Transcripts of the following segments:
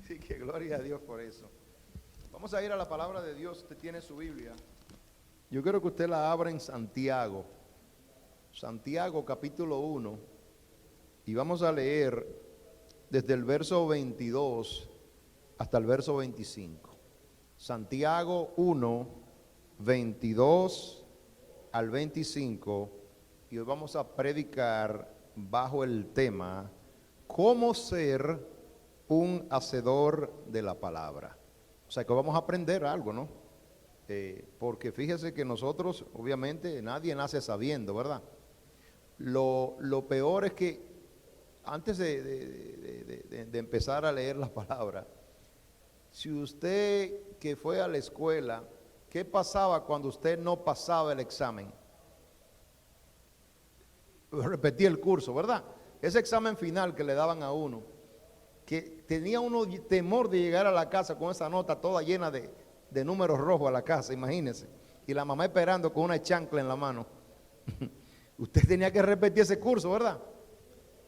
Así que gloria a Dios por eso. Vamos a ir a la palabra de Dios. Usted tiene su Biblia. Yo quiero que usted la abra en Santiago. Santiago capítulo 1. Y vamos a leer desde el verso 22 hasta el verso 25. Santiago 1, 22 al 25. Y hoy vamos a predicar bajo el tema ¿cómo ser un hacedor de la palabra? O sea que vamos a aprender algo, ¿no? Porque fíjese que nosotros, obviamente, nadie nace sabiendo, ¿verdad? Lo peor es que antes de empezar a leer la palabra, si usted que fue a la escuela, ¿qué pasaba cuando usted no pasaba el examen? Repetí el curso, ¿verdad? Ese examen final que le daban a uno, que tenía uno temor de llegar a la casa con esa nota toda llena de números rojos a la casa, imagínense, y la mamá esperando con una chancla en la mano. Usted tenía que repetir ese curso, ¿verdad?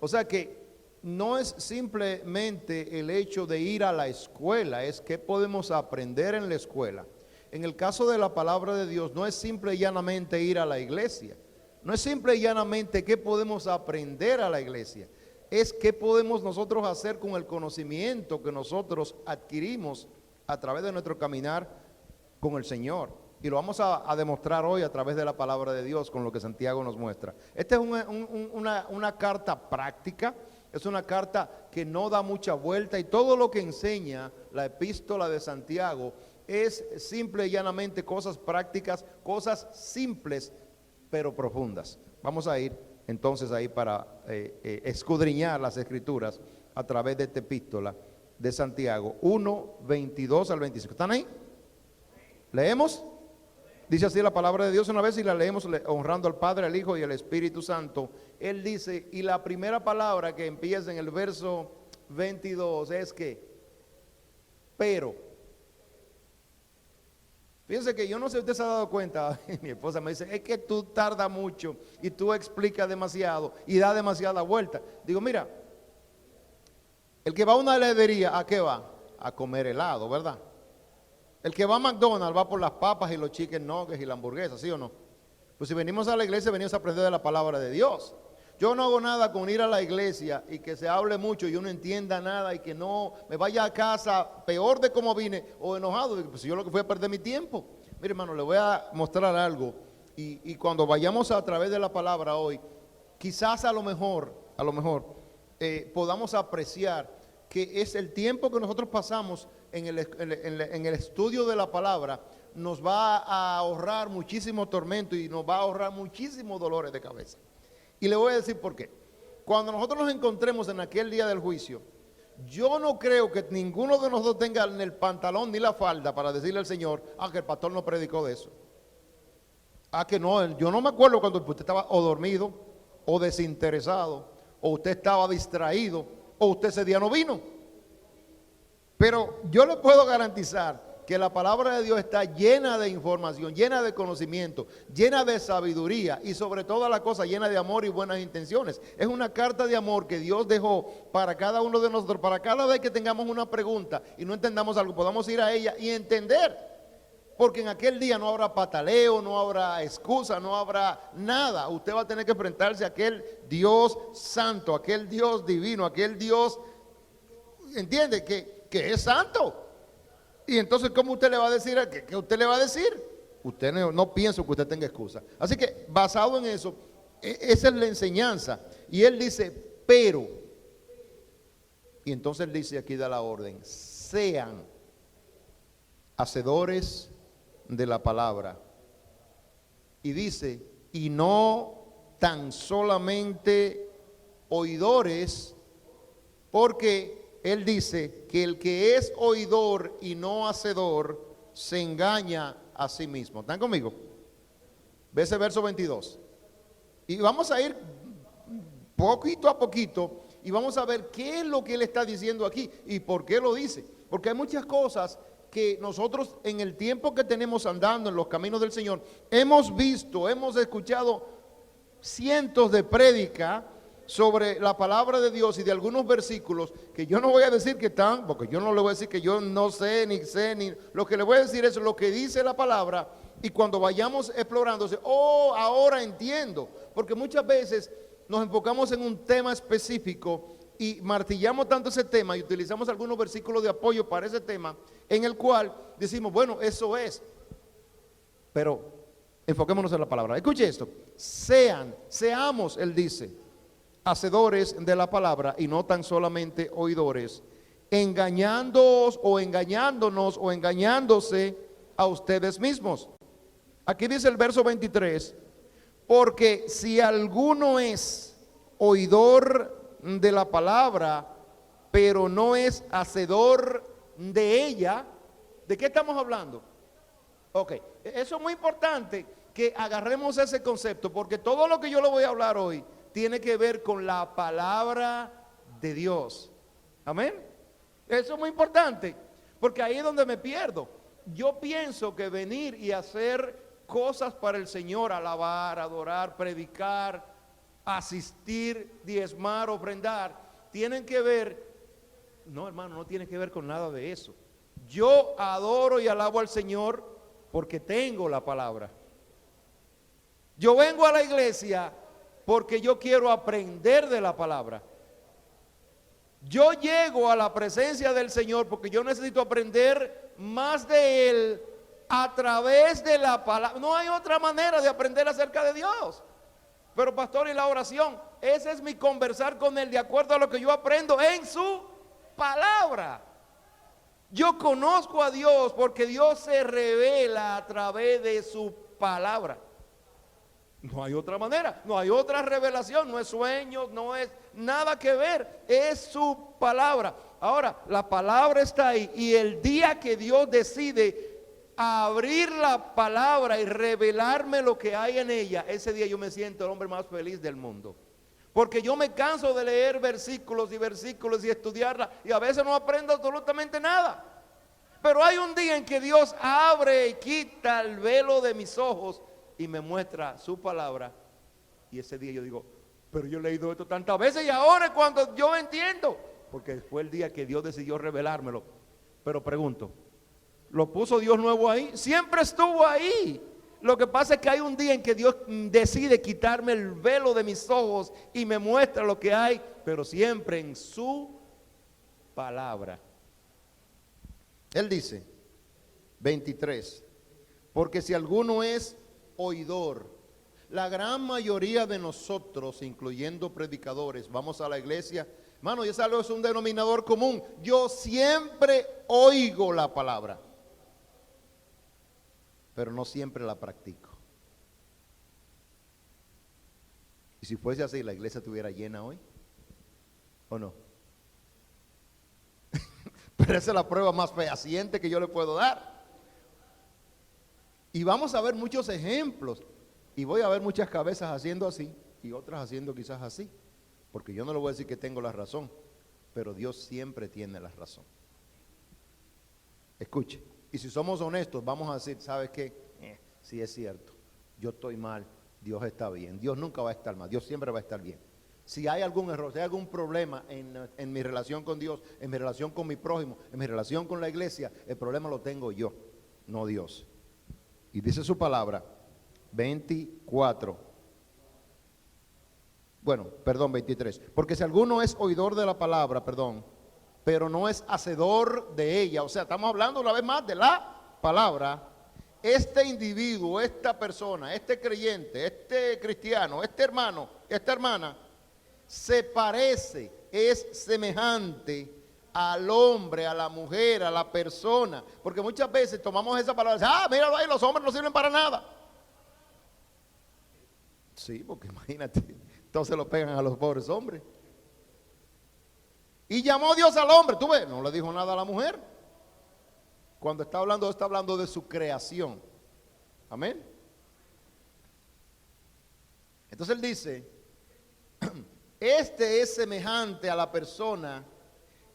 O sea que no es simplemente el hecho de ir a la escuela, es que podemos aprender en la escuela. En el caso de la palabra de Dios, no es simple y llanamente ir a la iglesia. No es simple y llanamente qué podemos aprender a la iglesia, es qué podemos nosotros hacer con el conocimiento que nosotros adquirimos a través de nuestro caminar con el Señor. Y lo vamos a demostrar hoy a través de la palabra de Dios con lo que Santiago nos muestra. Esta es una carta práctica, es una carta que no da mucha vuelta y todo lo que enseña la epístola de Santiago es simple y llanamente cosas prácticas, cosas simples pero profundas. Vamos a ir entonces ahí para escudriñar las escrituras a través de esta epístola de Santiago 1, 22 al 25. ¿Están ahí? ¿Leemos? Dice así la palabra de Dios una vez y la leemos honrando al Padre, al Hijo y al Espíritu Santo. Él dice, y la primera palabra que empieza en el verso 22 es que, pero. Fíjense que yo no sé si usted se ha dado cuenta, mi esposa me dice, es que tú tardas mucho y tú explicas demasiado y da demasiada vuelta. Digo, mira, el que va a una heladería, ¿a qué va? A comer helado, ¿verdad? El que va a McDonald's va por las papas y los chicken nuggets y la hamburguesa, ¿sí o no? Pues si venimos a la iglesia, venimos a aprender de la palabra de Dios. Yo no hago nada con ir a la iglesia y que se hable mucho y yo no entienda nada y que no me vaya a casa peor de como vine o enojado. Pues yo lo que fui a perder mi tiempo. Mire, hermano, le voy a mostrar algo y cuando vayamos a través de la palabra hoy, quizás a lo mejor podamos apreciar que es el tiempo que nosotros pasamos en el estudio de la palabra nos va a ahorrar muchísimo tormento y nos va a ahorrar muchísimos dolores de cabeza. Y le voy a decir por qué. Cuando nosotros nos encontremos en aquel día del juicio, yo no creo que ninguno de nosotros tenga ni el pantalón ni la falda para decirle al Señor, que el pastor no predicó de eso. Que no, yo no me acuerdo cuando usted estaba o dormido, o desinteresado, o usted estaba distraído, o usted ese día no vino. Pero yo le puedo garantizar que la palabra de Dios está llena de información, llena de conocimiento, llena de sabiduría y sobre todas las cosas llena de amor y buenas intenciones. Es una carta de amor que Dios dejó para cada uno de nosotros, para cada vez que tengamos una pregunta y no entendamos algo, podamos ir a ella y entender. Porque en aquel día no habrá pataleo, no habrá excusa, no habrá nada. Usted va a tener que enfrentarse a aquel Dios santo, aquel Dios divino, aquel Dios, ¿entiende? Que es santo. Y entonces, ¿cómo usted le va a decir? ¿Qué usted le va a decir? Usted no piensa que usted tenga excusa. Así que, basado en eso, esa es la enseñanza. Y él dice, pero. Y entonces él dice, aquí da la orden, sean hacedores de la palabra. Y dice, y no tan solamente oidores, porque él dice que el que es oidor y no hacedor se engaña a sí mismo. ¿Están conmigo? Ve ese verso 22. Y vamos a ir poquito a poquito y vamos a ver qué es lo que él está diciendo aquí y por qué lo dice. Porque hay muchas cosas que nosotros en el tiempo que tenemos andando en los caminos del Señor hemos visto, hemos escuchado cientos de prédicas sobre la palabra de Dios y de algunos versículos que yo no voy a decir que están, porque yo no le voy a decir que yo no sé, ni lo que le voy a decir es lo que dice la palabra, y cuando vayamos explorándose, oh, ahora entiendo, porque muchas veces nos enfocamos en un tema específico y martillamos tanto ese tema y utilizamos algunos versículos de apoyo para ese tema, en el cual decimos, bueno, eso es, pero enfoquémonos en la palabra. Escuche esto, seamos, él dice, hacedores de la palabra y no tan solamente oidores, engañándoos o engañándonos o engañándose a ustedes mismos. Aquí dice el verso 23, porque si alguno es oidor de la palabra, pero no es hacedor de ella, ¿de qué estamos hablando? Ok, eso es muy importante que agarremos ese concepto, porque todo lo que yo le voy a hablar hoy tiene que ver con la palabra de Dios. Amén. Eso es muy importante, porque ahí es donde me pierdo. Yo pienso que venir y hacer cosas para el Señor, alabar, adorar, predicar, asistir, diezmar, ofrendar, tienen que ver, no hermano, no tiene que ver con nada de eso. Yo adoro y alabo al Señor porque tengo la palabra. Yo vengo a la iglesia porque yo quiero aprender de la palabra. Yo llego a la presencia del Señor porque yo necesito aprender más de Él a través de la palabra. No hay otra manera de aprender acerca de Dios. Pero pastor, y la oración, ese es mi conversar con Él de acuerdo a lo que yo aprendo en su palabra. Yo conozco a Dios porque Dios se revela a través de su palabra. No hay otra manera, no hay otra revelación, no es sueños, no es nada que ver, es su palabra. Ahora, la palabra está ahí y el día que Dios decide abrir la palabra y revelarme lo que hay en ella, ese día yo me siento el hombre más feliz del mundo. Porque yo me canso de leer versículos y estudiarla y a veces no aprendo absolutamente nada. Pero hay un día en que Dios abre y quita el velo de mis ojos y me muestra su palabra, y ese día yo digo, pero yo he leído esto tantas veces y ahora es cuando yo entiendo, porque fue el día que Dios decidió revelármelo. Pero pregunto, ¿lo puso Dios nuevo ahí? Siempre estuvo ahí. Lo que pasa es que hay un día en que Dios decide quitarme el velo de mis ojos y me muestra lo que hay, pero siempre en su palabra. Él dice, 23, porque si alguno es oidor, la gran mayoría de nosotros, incluyendo predicadores, vamos a la iglesia, hermano, y eso es un denominador común. Yo siempre oigo la palabra, pero no siempre la practico. Y si fuese así, la iglesia estuviera llena hoy, ¿o no? Pero esa es la prueba más fehaciente que yo le puedo dar. Y vamos a ver muchos ejemplos. Y voy a ver muchas cabezas haciendo así y otras haciendo quizás así. Porque yo no le voy a decir que tengo la razón, pero Dios siempre tiene la razón. Escuche, y si somos honestos, vamos a decir, ¿sabes qué? Sí es cierto, yo estoy mal, Dios está bien. Dios nunca va a estar mal, Dios siempre va a estar bien. Si hay algún error, si hay algún problema en mi relación con Dios, en mi relación con mi prójimo, en mi relación con la iglesia, el problema lo tengo yo, no Dios. Y dice su palabra, 24. Bueno, perdón, 23. Porque si alguno es oidor de la palabra, pero no es hacedor de ella, o sea, estamos hablando una vez más de la palabra, este individuo, esta persona, este creyente, este cristiano, este hermano, esta hermana, se parece, es semejante al hombre, a la mujer, a la persona, porque muchas veces tomamos esa palabra y decimos, míralo ahí, los hombres no sirven para nada. Sí, porque imagínate, entonces lo pegan a los pobres hombres. Y llamó Dios al hombre, tú ves, no le dijo nada a la mujer. Cuando está hablando de su creación. Amén. Entonces él dice, este es semejante a la persona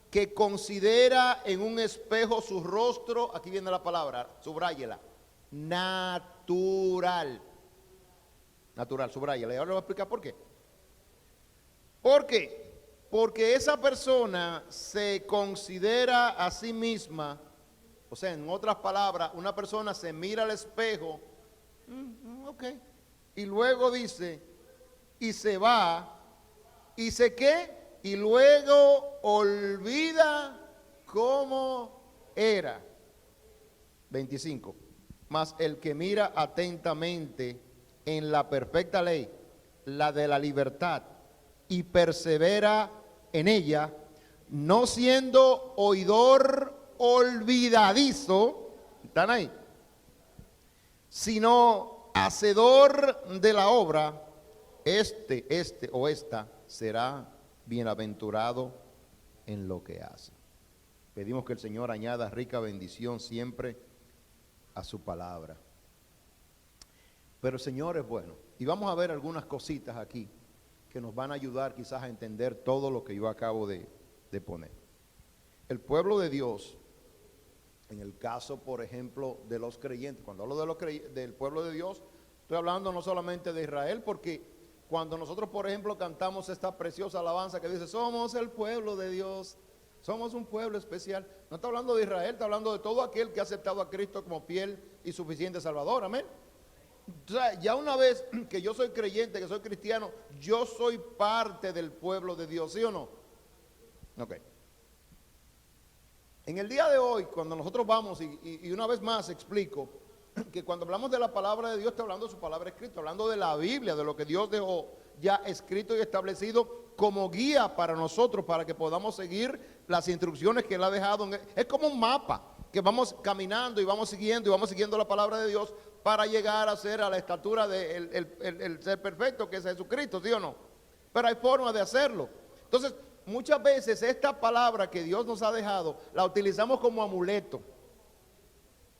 que considera en un espejo su rostro, aquí viene la palabra, subráyela, natural. Natural, subráyela. Y ahora le voy a explicar por qué. ¿Por qué? Porque esa persona se considera a sí misma, o sea, en otras palabras, una persona se mira al espejo, ok, y luego dice, y se va, y se qué, y luego olvida cómo era. 25. Mas el que mira atentamente en la perfecta ley, la de la libertad, y persevera en ella, no siendo oidor olvidadizo, ¿están ahí? Sino hacedor de la obra, este o esta será bienaventurado en lo que hace. Pedimos que el Señor añada rica bendición siempre a su palabra. Pero el Señor es bueno. Y vamos a ver algunas cositas aquí que nos van a ayudar quizás a entender todo lo que yo acabo de poner. El pueblo de Dios, en el caso, por ejemplo, de los creyentes, cuando hablo del pueblo de Dios, estoy hablando no solamente de Israel, porque cuando nosotros, por ejemplo, cantamos esta preciosa alabanza que dice, somos el pueblo de Dios, somos un pueblo especial, no está hablando de Israel, está hablando de todo aquel que ha aceptado a Cristo como fiel y suficiente Salvador, amén. O sea, ya una vez que yo soy creyente, que soy cristiano, yo soy parte del pueblo de Dios, ¿sí o no? Ok. En el día de hoy, cuando nosotros vamos, y una vez más explico, que cuando hablamos de la palabra de Dios, estoy hablando de su palabra escrita, hablando de la Biblia, de lo que Dios dejó ya escrito y establecido como guía para nosotros, para que podamos seguir las instrucciones que Él ha dejado. Es como un mapa, que vamos caminando y vamos siguiendo la palabra de Dios, para llegar a ser a la estatura del el ser perfecto que es Jesucristo, ¿sí o no? Pero hay formas de hacerlo. Entonces, muchas veces esta palabra que Dios nos ha dejado, la utilizamos como amuleto.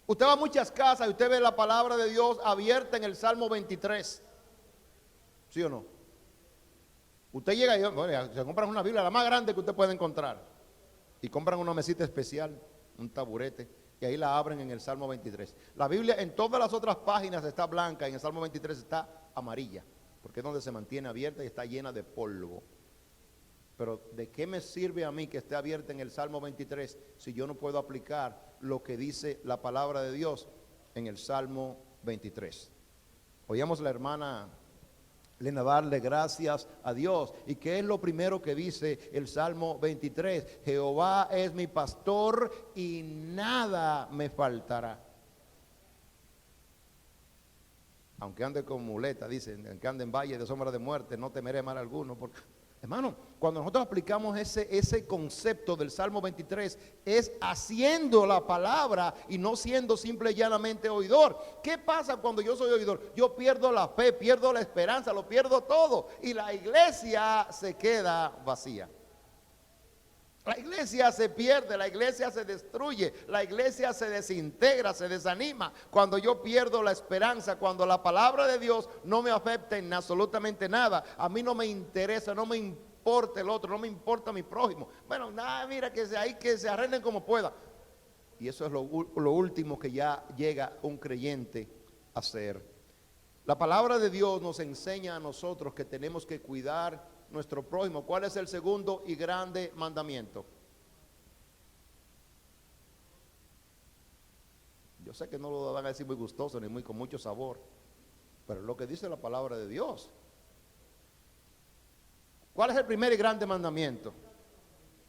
Usted va a muchas casas y usted ve la palabra de Dios abierta en el Salmo 23, ¿sí o no? Usted llega y bueno, se compran una Biblia, la más grande que usted puede encontrar, y compran una mesita especial, un taburete, y ahí la abren en el Salmo 23. La Biblia en todas las otras páginas está blanca, en el Salmo 23 está amarilla, porque es donde se mantiene abierta y está llena de polvo. Pero ¿de qué me sirve a mí que esté abierta en el Salmo 23 si yo no puedo aplicar lo que dice la palabra de Dios en el Salmo 23? Oíamos la hermana Lena darle gracias a Dios. ¿Y qué es lo primero que dice el Salmo 23? Jehová es mi pastor y nada me faltará. Aunque ande con muleta, dicen, aunque ande en valle de sombra de muerte, no temeré mal alguno. Porque, hermano, cuando nosotros aplicamos ese concepto del Salmo 23, es haciendo la palabra y no siendo simple y llanamente oidor. ¿Qué pasa cuando yo soy oidor? Yo pierdo la fe, pierdo la esperanza, lo pierdo todo, y la iglesia se queda vacía. La iglesia se pierde, la iglesia se destruye, la iglesia se desintegra, se desanima cuando yo pierdo la esperanza, cuando la palabra de Dios no me afecta en absolutamente nada. A mí no me interesa, no me importa el otro, no me importa mi prójimo. Bueno, nada, mira que se arreglen como pueda. Y eso es lo último que ya llega un creyente a hacer. La palabra de Dios nos enseña a nosotros que tenemos que cuidar nuestro prójimo. ¿Cuál es el segundo y grande mandamiento? Yo sé que no lo van a decir muy gustoso ni muy con mucho sabor, pero es lo que dice la palabra de Dios. ¿Cuál es el primer y grande mandamiento?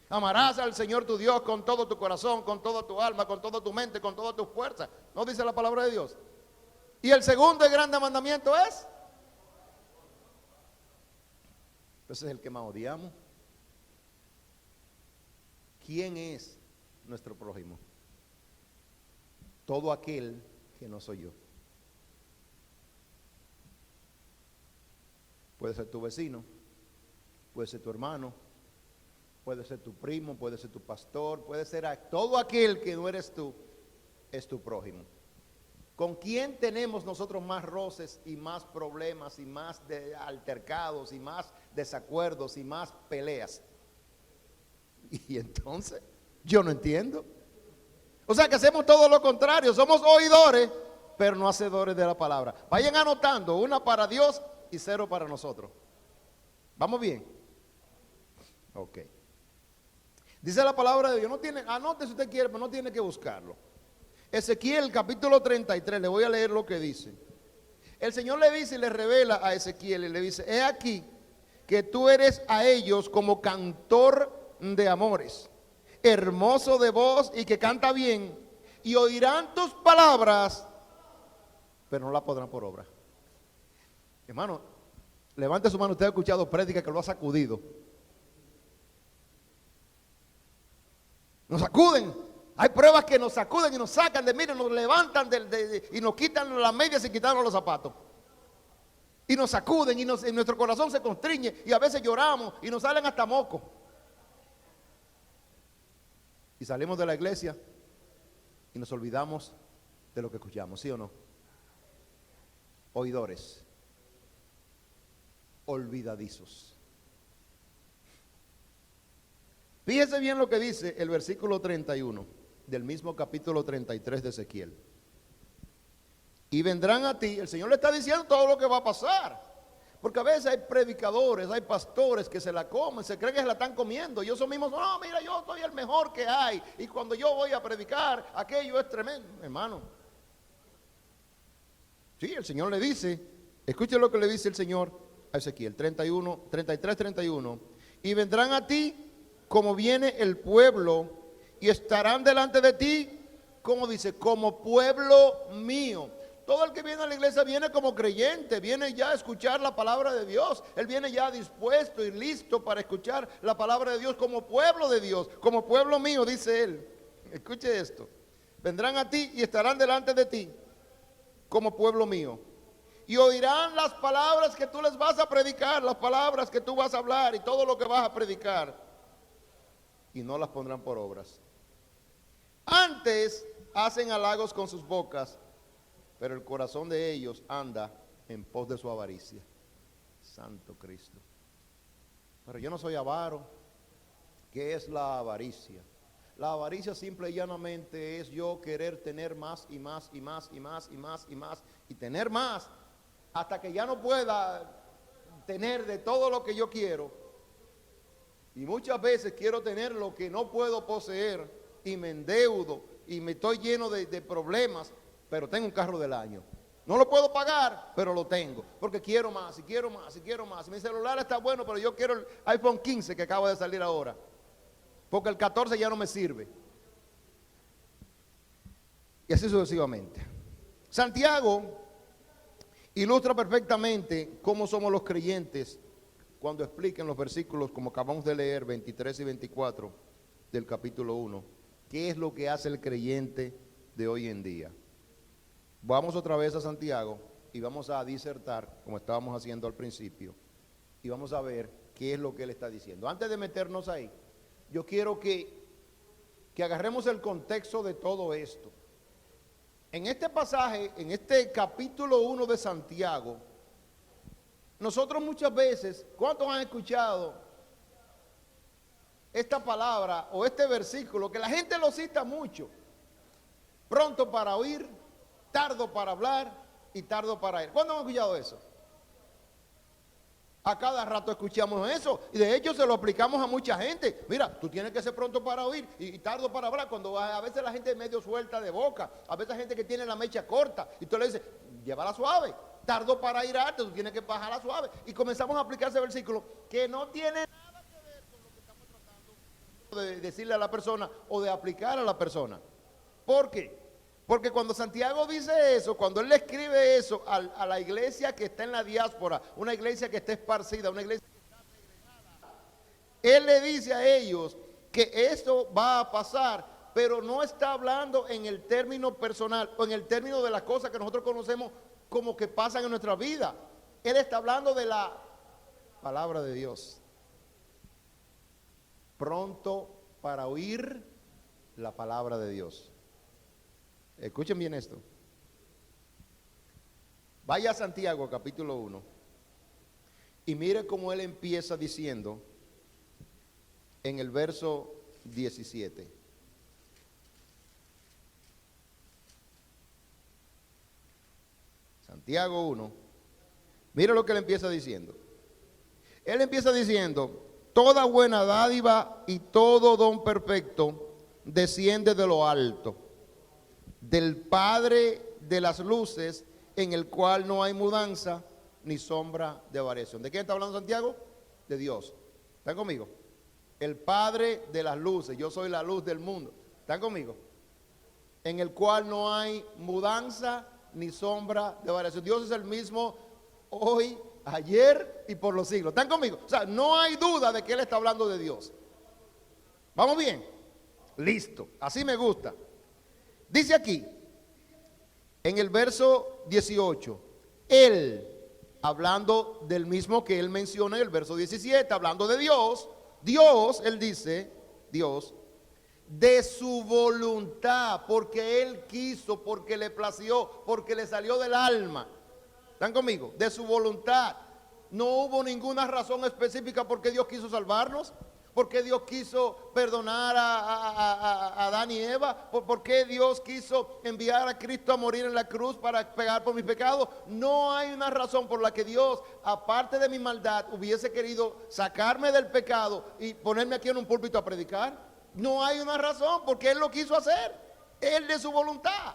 Amarás al Señor tu Dios con todo tu corazón, con toda tu alma, con toda tu mente, con toda tu fuerza. ¿No dice la palabra de Dios? Y el segundo y grande mandamiento es... Ese es el que más odiamos. ¿Quién es nuestro prójimo? Todo aquel que no soy yo. Puede ser tu vecino, puede ser tu hermano, puede ser tu primo, puede ser tu pastor, puede ser todo aquel que no eres tú, es tu prójimo. ¿Con quién tenemos nosotros más roces y más problemas y más altercados y más desacuerdos y más peleas? Y entonces, yo no entiendo. O sea que hacemos todo lo contrario, somos oidores, pero no hacedores de la palabra. Vayan anotando, 1 para Dios y 0 para nosotros. ¿Vamos bien? Ok. Dice la palabra de Dios, no tiene, anote si usted quiere, pero no tiene que buscarlo. Ezequiel capítulo 33, le voy a leer lo que dice. El Señor le dice y le revela a Ezequiel y le dice, he aquí que tú eres a ellos como cantor de amores, hermoso de voz y que canta bien, y oirán tus palabras, pero no las pondrán por obra. Hermano, levante su mano, usted ha escuchado prédica que lo ha sacudido. Nos sacuden. Hay pruebas que nos sacuden y nos sacan de, miren, nos levantan y nos quitan las medias y quitan los zapatos. Y nos sacuden y nuestro corazón se constriñe y a veces lloramos y nos salen hasta mocos. Y salimos de la iglesia y nos olvidamos de lo que escuchamos, ¿sí o no? Oidores, olvidadizos. Fíjese bien lo que dice el versículo 31 del mismo capítulo 33 de Ezequiel. Y vendrán a ti, el Señor le está diciendo todo lo que va a pasar. Porque a veces hay predicadores, hay pastores que se la comen, se creen que se la están comiendo. Y ellos mismos, no, mira, yo soy el mejor que hay. Y cuando yo voy a predicar, aquello es tremendo. Hermano, sí, el Señor le dice, escuche lo que le dice el Señor a Ezequiel 33:31. Y vendrán a ti como viene el pueblo, y estarán delante de ti, como dice, como pueblo mío. Todo el que viene a la iglesia viene como creyente, viene ya a escuchar la palabra de Dios. Él viene ya dispuesto y listo para escuchar la palabra de Dios como pueblo de Dios, como pueblo mío, dice él. Escuche esto. Vendrán a ti y estarán delante de ti como pueblo mío. Y oirán las palabras que tú les vas a predicar, las palabras que tú vas a hablar y todo lo que vas a predicar. Y no las pondrán por obras. Antes hacen halagos con sus bocas, pero el corazón de ellos anda en pos de su avaricia. Santo Cristo. Pero yo no soy avaro. ¿Qué es la avaricia? La avaricia simple y llanamente es yo querer tener más y más y más y más y más y más y tener más hasta que ya no pueda tener de todo lo que yo quiero. Y muchas veces quiero tener lo que no puedo poseer y me endeudo y me estoy lleno de problemas, pero tengo un carro del año. No lo puedo pagar, pero lo tengo, porque quiero más y quiero más y quiero más. Mi celular está bueno, pero yo quiero el iPhone 15 que acaba de salir ahora, porque el 14 ya no me sirve. Y así sucesivamente. Santiago ilustra perfectamente cómo somos los creyentes cuando explica en los versículos, como acabamos de leer, 23 y 24 del capítulo 1, qué es lo que hace el creyente de hoy en día. Vamos otra vez a Santiago y vamos a disertar, como estábamos haciendo al principio, y vamos a ver qué es lo que él está diciendo. Antes de meternos ahí, yo quiero que agarremos el contexto de todo esto. En este pasaje, en este capítulo 1 de Santiago, nosotros muchas veces, ¿cuántos han escuchado esta palabra o este versículo? Que la gente lo cita mucho. Pronto para oír, tardo para hablar y tardo para ir. ¿Cuándo han escuchado eso? A cada rato escuchamos eso y de hecho se lo aplicamos a mucha gente. Mira, tú tienes que ser pronto para oír y tardo para hablar. Cuando a veces la gente es medio suelta de boca, a veces hay gente que tiene la mecha corta y tú le dices, llévala suave. Tardo para ir alto, tú tienes que bajarla suave. Y comenzamos a aplicar ese versículo que no tiene nada que ver con lo que estamos tratando de decirle a la persona o de aplicar a la persona. ¿Por qué? Porque cuando Santiago dice eso, cuando él le escribe eso a la iglesia que está en la diáspora, una iglesia que está esparcida, una iglesia que está segregada, él le dice a ellos que esto va a pasar, pero no está hablando en el término personal o en el término de las cosas que nosotros conocemos como que pasan en nuestra vida. Él está hablando de la palabra de Dios. Pronto para oír la palabra de Dios. Escuchen bien esto. Vaya a Santiago capítulo 1 y mire cómo él empieza diciendo en el verso 17. Santiago 1. Mire lo que él empieza diciendo. Él empieza diciendo, toda buena dádiva y todo don perfecto desciende de lo alto, del Padre de las luces, en el cual no hay mudanza ni sombra de variación. ¿De quién está hablando Santiago? De Dios. ¿Están conmigo? El Padre de las luces. Yo soy la luz del mundo. ¿Están conmigo? En el cual no hay mudanza ni sombra de variación. Dios es el mismo hoy, ayer y por los siglos. ¿Están conmigo? O sea, no hay duda de que Él está hablando de Dios. ¿Vamos bien? Listo. Así me gusta. Dice aquí, en el verso 18, Él, hablando del mismo que Él menciona en el verso 17, hablando de Dios, Él dice, Dios, de su voluntad, porque Él quiso, porque le plació, porque le salió del alma. ¿Están conmigo? De su voluntad. No hubo ninguna razón específica por qué Dios quiso salvarnos, por qué Dios quiso perdonar a Adán y Eva, por qué Dios quiso enviar a Cristo a morir en la cruz para pagar por mis pecados. No hay una razón por la que Dios, aparte de mi maldad, hubiese querido sacarme del pecado y ponerme aquí en un púlpito a predicar. No hay una razón, porque Él lo quiso hacer. Él de su voluntad.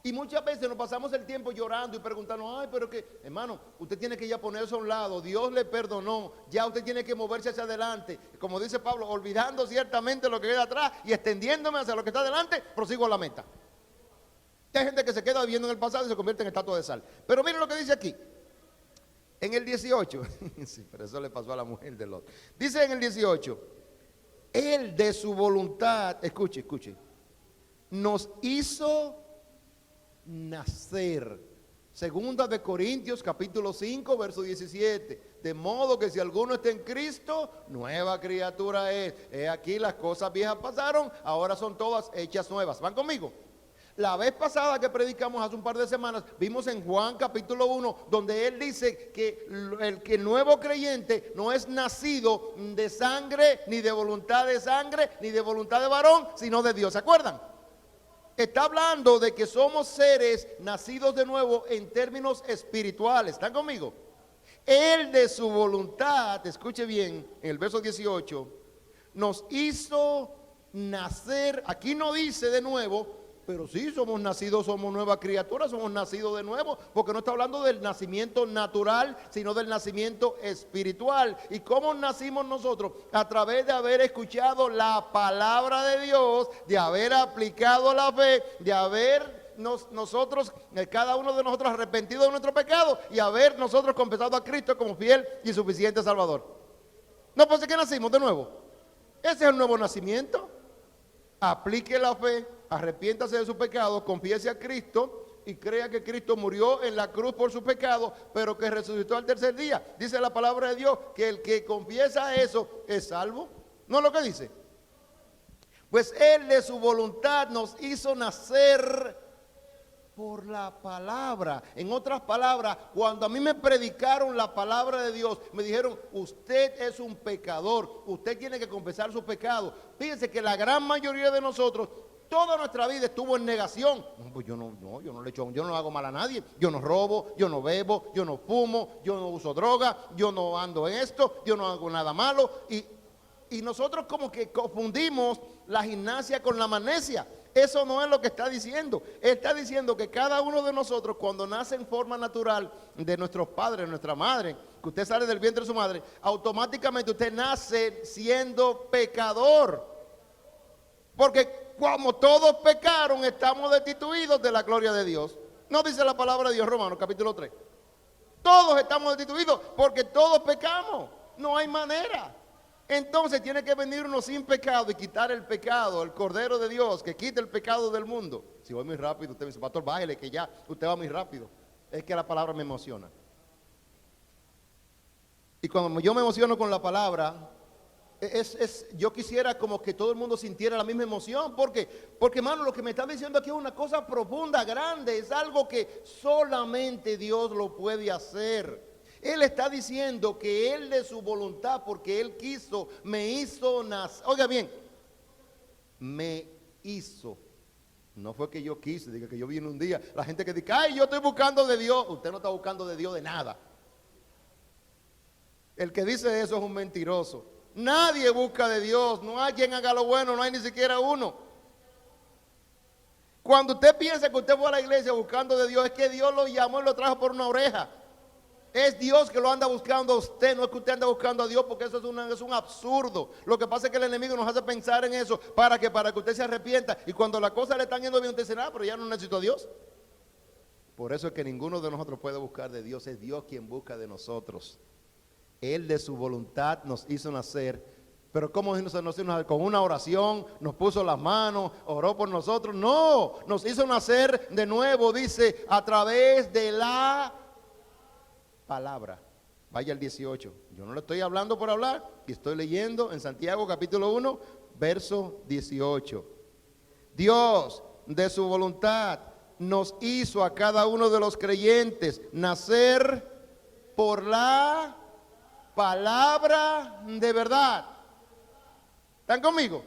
Y muchas veces nos pasamos el tiempo llorando y preguntando, ay, pero que, hermano, usted tiene que ya ponerse a un lado, Dios le perdonó, ya usted tiene que moverse hacia adelante. Como dice Pablo, olvidando ciertamente lo que queda atrás y extendiéndome hacia lo que está adelante, prosigo a la meta. Hay gente que se queda viviendo en el pasado y se convierte en estatua de sal. Pero miren lo que dice aquí, en el 18, sí, pero eso le pasó a la mujer de Lot. Dice en el 18, Él de su voluntad, escuche, nos hizo nacer. Segunda de Corintios capítulo 5 verso 17. De modo que si alguno está en Cristo, nueva criatura es. He aquí las cosas viejas pasaron, ahora son todas hechas nuevas. ¿Van conmigo? La vez pasada que predicamos hace un par de semanas, vimos en Juan capítulo 1, donde él dice que el nuevo creyente no es nacido de sangre, ni de voluntad de sangre, ni de voluntad de varón, sino de Dios. ¿Se acuerdan? Está hablando de que somos seres nacidos de nuevo en términos espirituales. ¿Están conmigo? Él de su voluntad, escuche bien, en el verso 18, nos hizo nacer. Aquí no dice de nuevo, pero sí somos nacidos, somos nuevas criaturas, somos nacidos de nuevo, porque no está hablando del nacimiento natural, sino del nacimiento espiritual. ¿Y cómo nacimos nosotros? A través de haber escuchado la palabra de Dios, de haber aplicado la fe, de haber nosotros, cada uno de nosotros arrepentido de nuestro pecado y haber nosotros confesado a Cristo como fiel y suficiente Salvador. No, pues es que nacimos de nuevo. Ese es el nuevo nacimiento. Aplique la fe, arrepiéntase de su pecado, confiese a Cristo y crea que Cristo murió en la cruz por su pecado, pero que resucitó al tercer día. Dice la palabra de Dios que el que confiesa eso es salvo. ¿No es lo que dice? Pues Él de su voluntad nos hizo nacer por la palabra. En otras palabras, cuando a mí me predicaron la palabra de Dios, me dijeron, usted es un pecador, usted tiene que confesar su pecado. Fíjense que la gran mayoría de nosotros, toda nuestra vida estuvo en negación. No, pues yo no hago mal a nadie, yo no robo, yo no bebo, yo no fumo, yo no uso droga, yo no ando en esto, yo no hago nada malo. Y nosotros como que confundimos la gimnasia con la magnesia. Eso no es lo que está diciendo. Está diciendo que cada uno de nosotros, cuando nace en forma natural de nuestros padres, de nuestra madre, que usted sale del vientre de su madre, automáticamente usted nace siendo pecador. Porque como todos pecaron, estamos destituidos de la gloria de Dios. ¿No dice la palabra de Dios, Romanos capítulo 3? Todos estamos destituidos porque todos pecamos. No hay manera. Entonces tiene que venir uno sin pecado y quitar el pecado, el Cordero de Dios, que quite el pecado del mundo. Si voy muy rápido, usted me dice, pastor, bájele que ya, usted va muy rápido. Es que la palabra me emociona. Y cuando yo me emociono con la palabra, yo quisiera como que todo el mundo sintiera la misma emoción. Porque hermano, lo que me están diciendo aquí es una cosa profunda, grande. Es algo que solamente Dios lo puede hacer. Él está diciendo que Él de su voluntad, porque Él quiso, me hizo nacer. Oiga bien, me hizo. No fue que yo quise, diga que yo vine un día. La gente que dice, ay, yo estoy buscando de Dios. Usted no está buscando de Dios de nada. El que dice eso es un mentiroso. Nadie busca de Dios. No hay quien haga lo bueno, no hay ni siquiera uno. Cuando usted piensa que usted fue a la iglesia buscando de Dios, es que Dios lo llamó y lo trajo por una oreja. Es Dios que lo anda buscando a usted, no es que usted anda buscando a Dios, porque eso es un absurdo. Lo que pasa es que el enemigo nos hace pensar en eso para que usted se arrepienta. Y cuando las cosas le están yendo bien, usted dice, pero ya no necesito a Dios. Por eso es que ninguno de nosotros puede buscar de Dios, es Dios quien busca de nosotros. Él de su voluntad nos hizo nacer. Pero ¿cómo nos hizo nacer? Con una oración, nos puso las manos, oró por nosotros. No, nos hizo nacer de nuevo, dice, a través de la palabra. Vaya el 18. Yo no le estoy hablando por hablar, y estoy leyendo en Santiago capítulo 1, verso 18. Dios de su voluntad nos hizo a cada uno de los creyentes nacer por la palabra de verdad. ¿Están conmigo?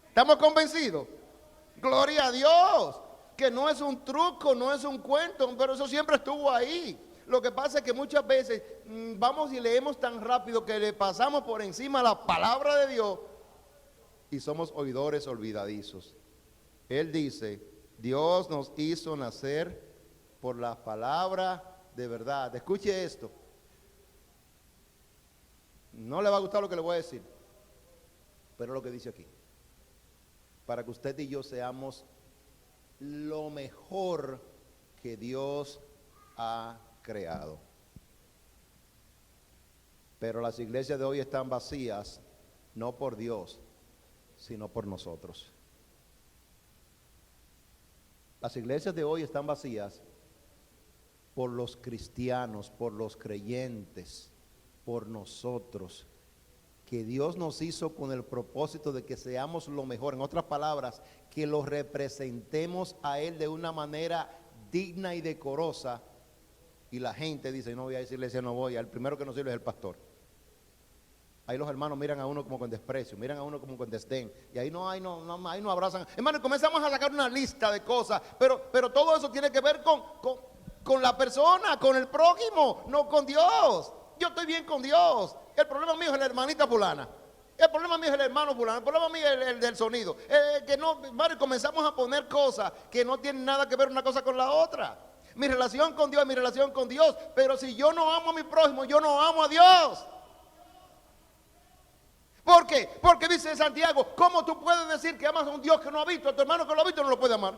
¿Estamos convencidos? Gloria a Dios, que no es un truco, no es un cuento, pero eso siempre estuvo ahí. Lo que pasa es que muchas veces vamos y leemos tan rápido que le pasamos por encima la palabra de Dios y somos oidores olvidadizos. Él dice, Dios nos hizo nacer por la palabra de verdad. Escuche esto. No le va a gustar lo que le voy a decir, pero lo que dice aquí. Para que usted y yo seamos lo mejor que Dios ha creado. Pero las iglesias de hoy están vacías, no por Dios, sino por nosotros. Las iglesias de hoy están vacías por los cristianos, por los creyentes, por nosotros, que Dios nos hizo con el propósito de que seamos lo mejor. En otras palabras, que lo representemos a Él de una manera digna y decorosa. Y la gente dice, no voy a esa iglesia, no voy. El primero que nos sirve es el pastor. Ahí los hermanos miran a uno como con desprecio, miran a uno como con desdén. Y ahí ahí no abrazan. Hermano, comenzamos a sacar una lista de cosas. Pero todo eso tiene que ver con la persona, con el prójimo, no con Dios. Yo estoy bien con Dios. El problema mío es la hermanita fulana. El problema mío es el hermano fulano. El problema mío es el del sonido. Que no, hermano, comenzamos a poner cosas que no tienen nada que ver una cosa con la otra. Mi relación con Dios es mi relación con Dios. Pero si yo no amo a mi prójimo, yo no amo a Dios. ¿Por qué? Porque dice Santiago, ¿cómo tú puedes decir que amas a un Dios que no ha visto? A tu hermano que lo ha visto no lo puede amar.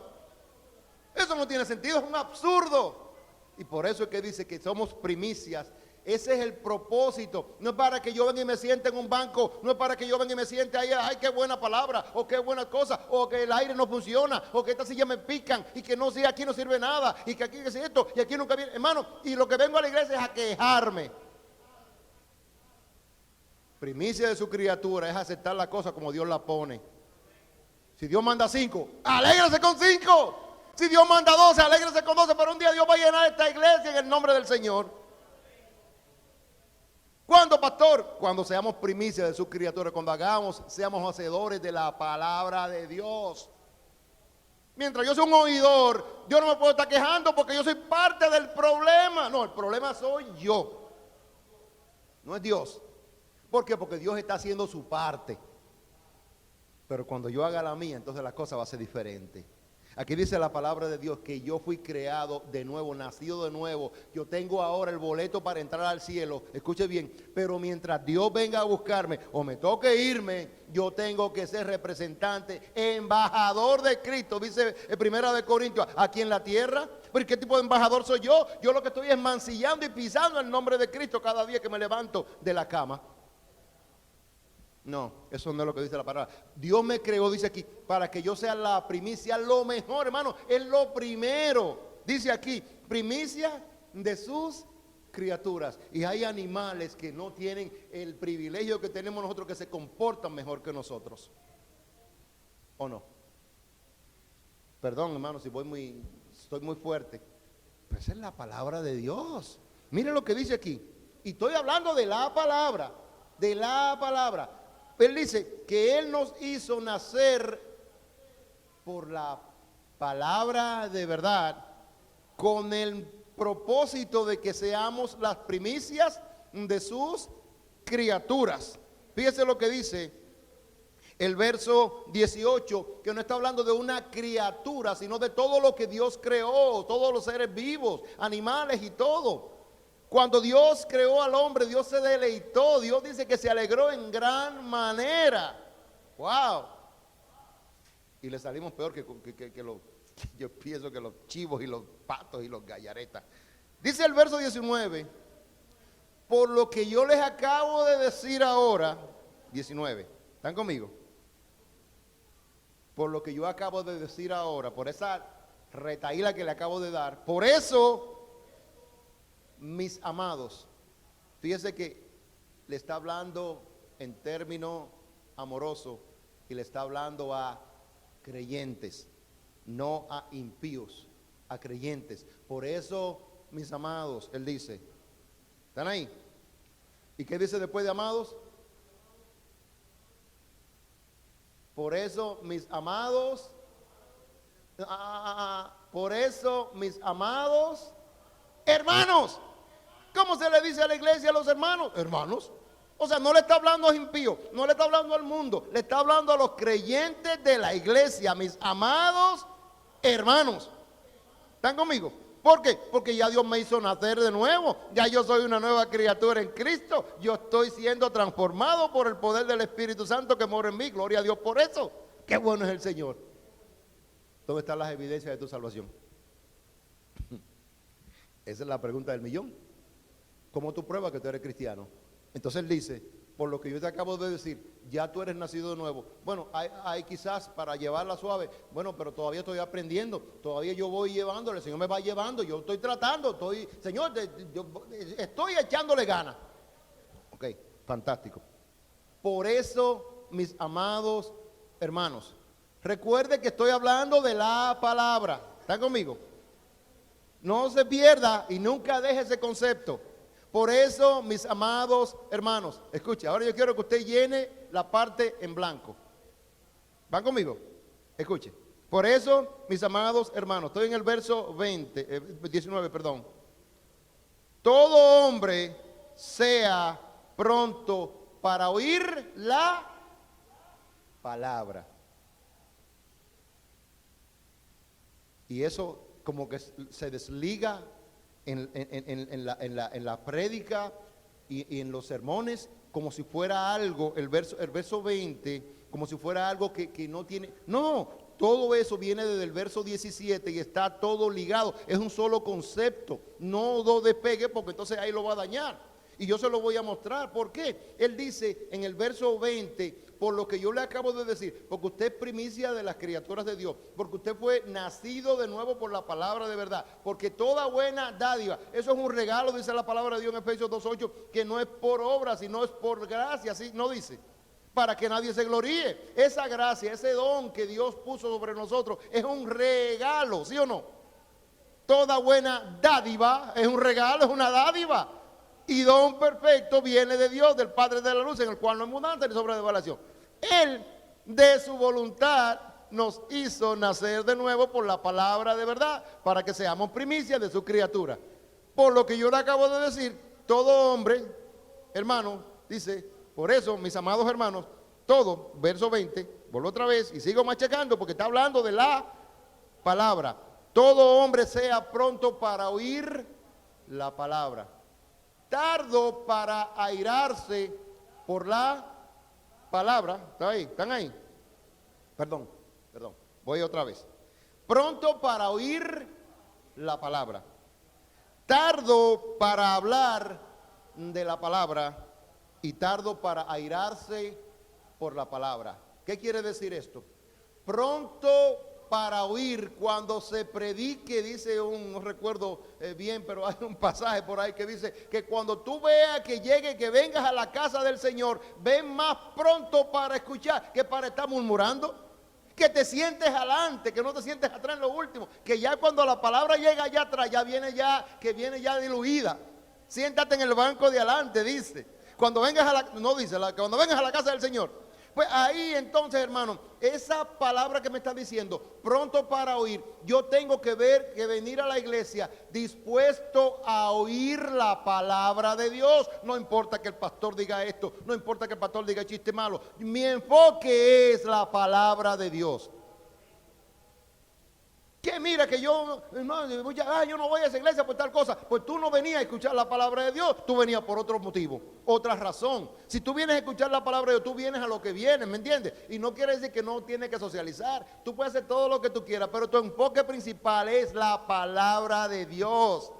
Eso no tiene sentido, es un absurdo. Y por eso es que dice que somos primicias. Ese es el propósito. No es para que yo venga y me siente en un banco. No es para que yo venga y me siente ahí. Ay, qué buena palabra. O qué buena cosa. O que el aire no funciona. O que esta silla me pican. Y que no sé, aquí no sirve nada. Y que aquí es esto. Y aquí nunca viene. Hermano, y lo que vengo a la iglesia es a quejarme. Primicia de su criatura es aceptar la cosa como Dios la pone. Si Dios manda 5, alégrese con 5. Si Dios manda 12, alégrese con 12. Pero un día Dios va a llenar esta iglesia en el nombre del Señor. ¿Cuándo, pastor? Cuando seamos primicia de sus criaturas, cuando seamos hacedores de la palabra de Dios. Mientras yo soy un oidor, yo no me puedo estar quejando porque yo soy parte del problema. No, el problema soy yo. No es Dios. ¿Por qué? Porque Dios está haciendo su parte. Pero cuando yo haga la mía, entonces la cosa va a ser diferente. Aquí dice la palabra de Dios que yo fui creado de nuevo, nacido de nuevo. Yo tengo ahora el boleto para entrar al cielo. Escuche bien, pero mientras Dios venga a buscarme o me toque irme, yo tengo que ser representante, embajador de Cristo. Dice en 1 Corintios, aquí en la tierra. ¿Pero qué tipo de embajador soy yo? Yo lo que estoy es mancillando y pisando el nombre de Cristo cada día que me levanto de la cama. No, eso no es lo que dice la palabra. Dios me creó, dice aquí, para que yo sea la primicia, lo mejor, hermano, es lo primero. Dice aquí, primicia de sus criaturas. Y hay animales que no tienen el privilegio que tenemos nosotros, que se comportan mejor que nosotros. ¿O no? Perdón, hermano, si estoy muy fuerte. Pero esa es la palabra de Dios. Miren lo que dice aquí. Y estoy hablando de la palabra. De la palabra. Él dice que Él nos hizo nacer por la palabra de verdad, con el propósito de que seamos las primicias de sus criaturas. Fíjese lo que dice el verso 18, que no está hablando de una criatura, sino de todo lo que Dios creó, todos los seres vivos, animales y todo. Cuando Dios creó al hombre, Dios se deleitó, Dios dice que se alegró en gran manera. ¡Wow! Y le salimos peor que los, yo pienso que los chivos y los patos y los gallaretas. Dice el verso 19, por lo que yo les acabo de decir ahora, 19, ¿están conmigo? Por lo que yo acabo de decir ahora, por esa retaíla que le acabo de dar, por eso, mis amados, fíjese que le está hablando en término amoroso y le está hablando a creyentes, no a impíos, a creyentes. Por eso, mis amados, él dice, ¿están ahí? ¿Y qué dice después de amados? Por eso, mis amados, por eso, mis amados hermanos. ¿Cómo se le dice a la iglesia a los hermanos? Hermanos. O sea, no le está hablando a impíos, no le está hablando al mundo, le está hablando a los creyentes de la iglesia, mis amados hermanos. ¿Están conmigo? ¿Por qué? Porque ya Dios me hizo nacer de nuevo, ya yo soy una nueva criatura en Cristo, yo estoy siendo transformado por el poder del Espíritu Santo que mora en mí, gloria a Dios por eso. Qué bueno es el Señor. ¿Dónde están las evidencias de tu salvación? Esa es la pregunta del millón. ¿Cómo tú pruebas que tú eres cristiano? Entonces él dice, por lo que yo te acabo de decir, ya tú eres nacido de nuevo. Bueno, hay quizás para llevarla suave, bueno, pero todavía estoy aprendiendo, todavía yo voy llevándole, el Señor me va llevando, yo estoy tratando, Señor, yo estoy echándole ganas. Ok, fantástico. Por eso, mis amados hermanos, recuerde que estoy hablando de la palabra. ¿Están conmigo? No se pierda y nunca deje ese concepto. Por eso, mis amados hermanos, escuche, ahora yo quiero que usted llene la parte en blanco. ¿Van conmigo? Escuche. Por eso, mis amados hermanos, estoy en el verso 19, perdón. Todo hombre sea pronto para oír la palabra. Y eso como que se desliga en la prédica y en los sermones, como si fuera algo, el verso 20, como si fuera algo que no tiene, no, todo eso viene desde el verso 17 y está todo ligado, es un solo concepto, no lo despegue porque entonces ahí lo va a dañar. Y yo se lo voy a mostrar. ¿Por qué? Él dice en el verso 20, por lo que yo le acabo de decir, porque usted es primicia de las criaturas de Dios, porque usted fue nacido de nuevo por la palabra de verdad, porque toda buena dádiva, eso es un regalo, dice la palabra de Dios en Efesios 2:8, que no es por obra, sino es por gracia, así no dice, para que nadie se gloríe. Esa gracia, ese don que Dios puso sobre nosotros es un regalo, ¿sí o no? Toda buena dádiva es un regalo, es una dádiva. Y don perfecto viene de Dios, del Padre de la luz, en el cual no hay mudanza ni sobra de variación. Él, de su voluntad, nos hizo nacer de nuevo por la palabra de verdad, para que seamos primicias de su criatura. Por lo que yo le acabo de decir, todo hombre, hermano, dice, por eso, mis amados hermanos, todo, verso 20, vuelvo otra vez y sigo machacando porque está hablando de la palabra. Todo hombre sea pronto para oír la palabra, tardo para airarse por la palabra. ¿Está ahí? ¿Están ahí? Perdón, voy otra vez. Pronto para oír la palabra, tardo para hablar de la palabra y tardo para airarse por la palabra. ¿Qué quiere decir esto? Pronto para oír cuando se predique, dice no recuerdo bien, pero hay un pasaje por ahí que dice que cuando tú veas que llegue, que vengas a la casa del Señor, ven más pronto para escuchar que para estar murmurando, que te sientes adelante, que no te sientes atrás en lo último, que ya cuando la palabra llega allá atrás, viene ya diluida. Siéntate en el banco de adelante, dice. Cuando vengas a la, no dice, cuando vengas a la casa del Señor, Pues ahí entonces, hermano, esa palabra que me está diciendo, pronto para oír, yo tengo que venir a la iglesia dispuesto a oír la palabra de Dios. No importa que el pastor diga esto, no importa que el pastor diga chiste malo. Mi enfoque es la palabra de Dios. Que mira que yo, hermano, yo no voy a esa iglesia por tal cosa. Pues tú no venías a escuchar la palabra de Dios, tú venías por otro motivo, otra razón. Si tú vienes a escuchar la palabra de Dios, tú vienes a lo que vienes, ¿me entiendes? Y no quiere decir que no tienes que socializar. Tú puedes hacer todo lo que tú quieras, pero tu enfoque principal es la palabra de Dios.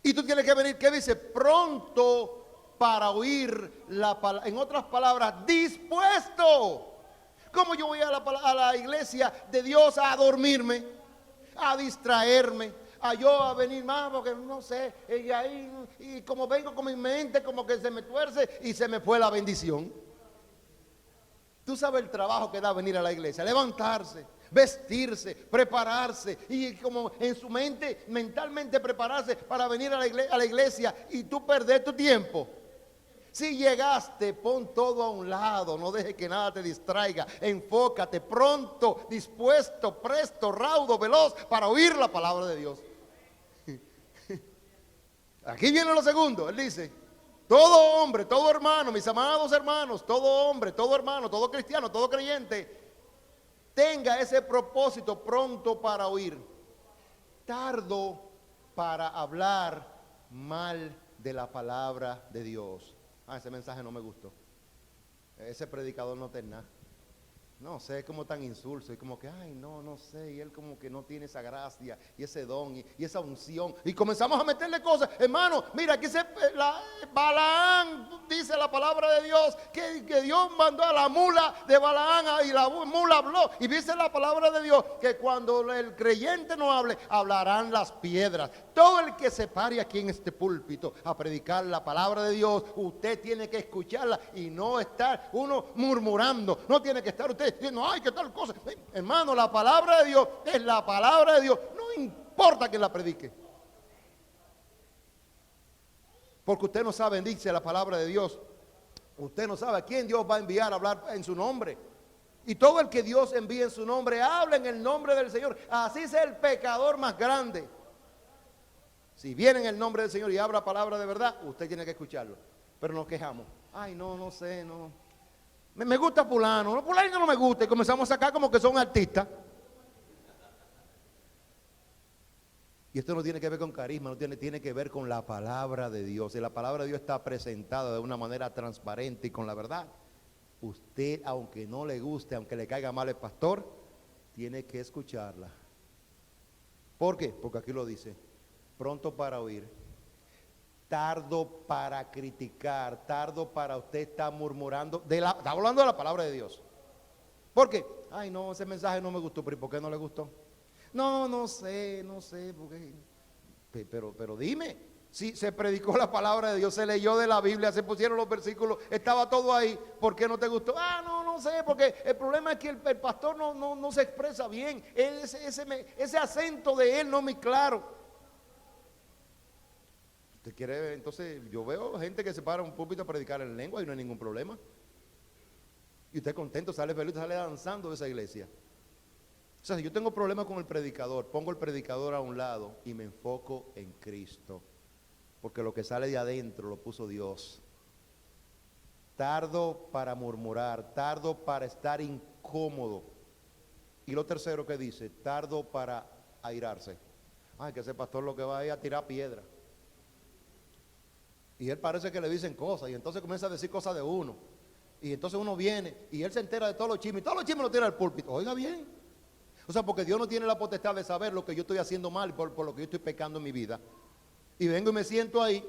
Y tú tienes que venir, ¿qué dice? Pronto para oír la palabra. En otras palabras, dispuesto. ¿Cómo yo voy a la iglesia de Dios a dormirme, a distraerme, a venir más porque no sé, y como vengo con mi mente como que se me tuerce y se me fue la bendición? Tú sabes el trabajo que da venir a la iglesia, levantarse, vestirse, prepararse y como en su mente, mentalmente prepararse para venir a la iglesia y tú perder tu tiempo. Si llegaste, pon todo a un lado, no dejes que nada te distraiga, enfócate pronto, dispuesto, presto, raudo, veloz para oír la palabra de Dios. Aquí viene lo segundo, él dice, todo hombre, todo hermano, mis amados hermanos, todo hombre, todo hermano, todo cristiano, todo creyente, tenga ese propósito pronto para oír, tardo para hablar mal de la palabra de Dios. Ese mensaje no me gustó. Ese predicador no tiene nada. No sé, es como tan insulso y como que, no sé, y él como que no tiene esa gracia y ese don y esa unción. Y comenzamos a meterle cosas. Hermano, mira, aquí Balaán, dice la palabra de Dios, que Dios mandó a la mula de Balaán y la mula habló. Y dice la palabra de Dios que cuando el creyente no hable, hablarán las piedras. Todo el que se pare aquí en este púlpito a predicar la palabra de Dios, usted tiene que escucharla y no estar uno murmurando. No tiene que estar usted diciendo, qué tal cosa. Hermano, la palabra de Dios es la palabra de Dios. No importa quién la predique. Porque usted no sabe, dice la palabra de Dios, usted no sabe a quién Dios va a enviar a hablar en su nombre. Y todo el que Dios envíe en su nombre, habla en el nombre del Señor. Así sea el pecador más grande. Si viene en el nombre del Señor y habla palabra de verdad, usted tiene que escucharlo. Pero nos quejamos. No sé, no. Me gusta fulano. No, fulano no me gusta. Y comenzamos a sacar como que son artistas. Y esto no tiene que ver con carisma, no tiene que ver con la palabra de Dios. Y la palabra de Dios está presentada de una manera transparente y con la verdad. Usted, aunque no le guste, aunque le caiga mal el pastor, tiene que escucharla. ¿Por qué? Porque aquí lo dice. Pronto para oír, tardo para criticar, tardo para usted estar murmurando, está hablando de la palabra de Dios. ¿Por qué? No, ese mensaje no me gustó, pero ¿por qué no le gustó? No sé, porque, pero dime, si se predicó la palabra de Dios, se leyó de la Biblia, se pusieron los versículos, estaba todo ahí, ¿por qué no te gustó? No sé, porque el problema es que el pastor no se expresa bien, ese acento de él no es muy claro. Usted quiere, entonces yo veo gente que se para un púlpito a predicar en lengua y no hay ningún problema. Y usted contento, sale feliz, sale danzando de esa iglesia. O sea, si yo tengo problemas con el predicador, pongo el predicador a un lado y me enfoco en Cristo. Porque lo que sale de adentro lo puso Dios. Tardo para murmurar, tardo para estar incómodo. Y lo tercero que dice, tardo para airarse. Que ese pastor lo que va a ir a tirar piedra. Y él parece que le dicen cosas y entonces comienza a decir cosas de uno. Y entonces uno viene y él se entera de todos los chismes. Y todos los chismes los tira al púlpito. Oiga bien. O sea, porque Dios no tiene la potestad de saber lo que yo estoy haciendo mal por lo que yo estoy pecando en mi vida. Y vengo y me siento ahí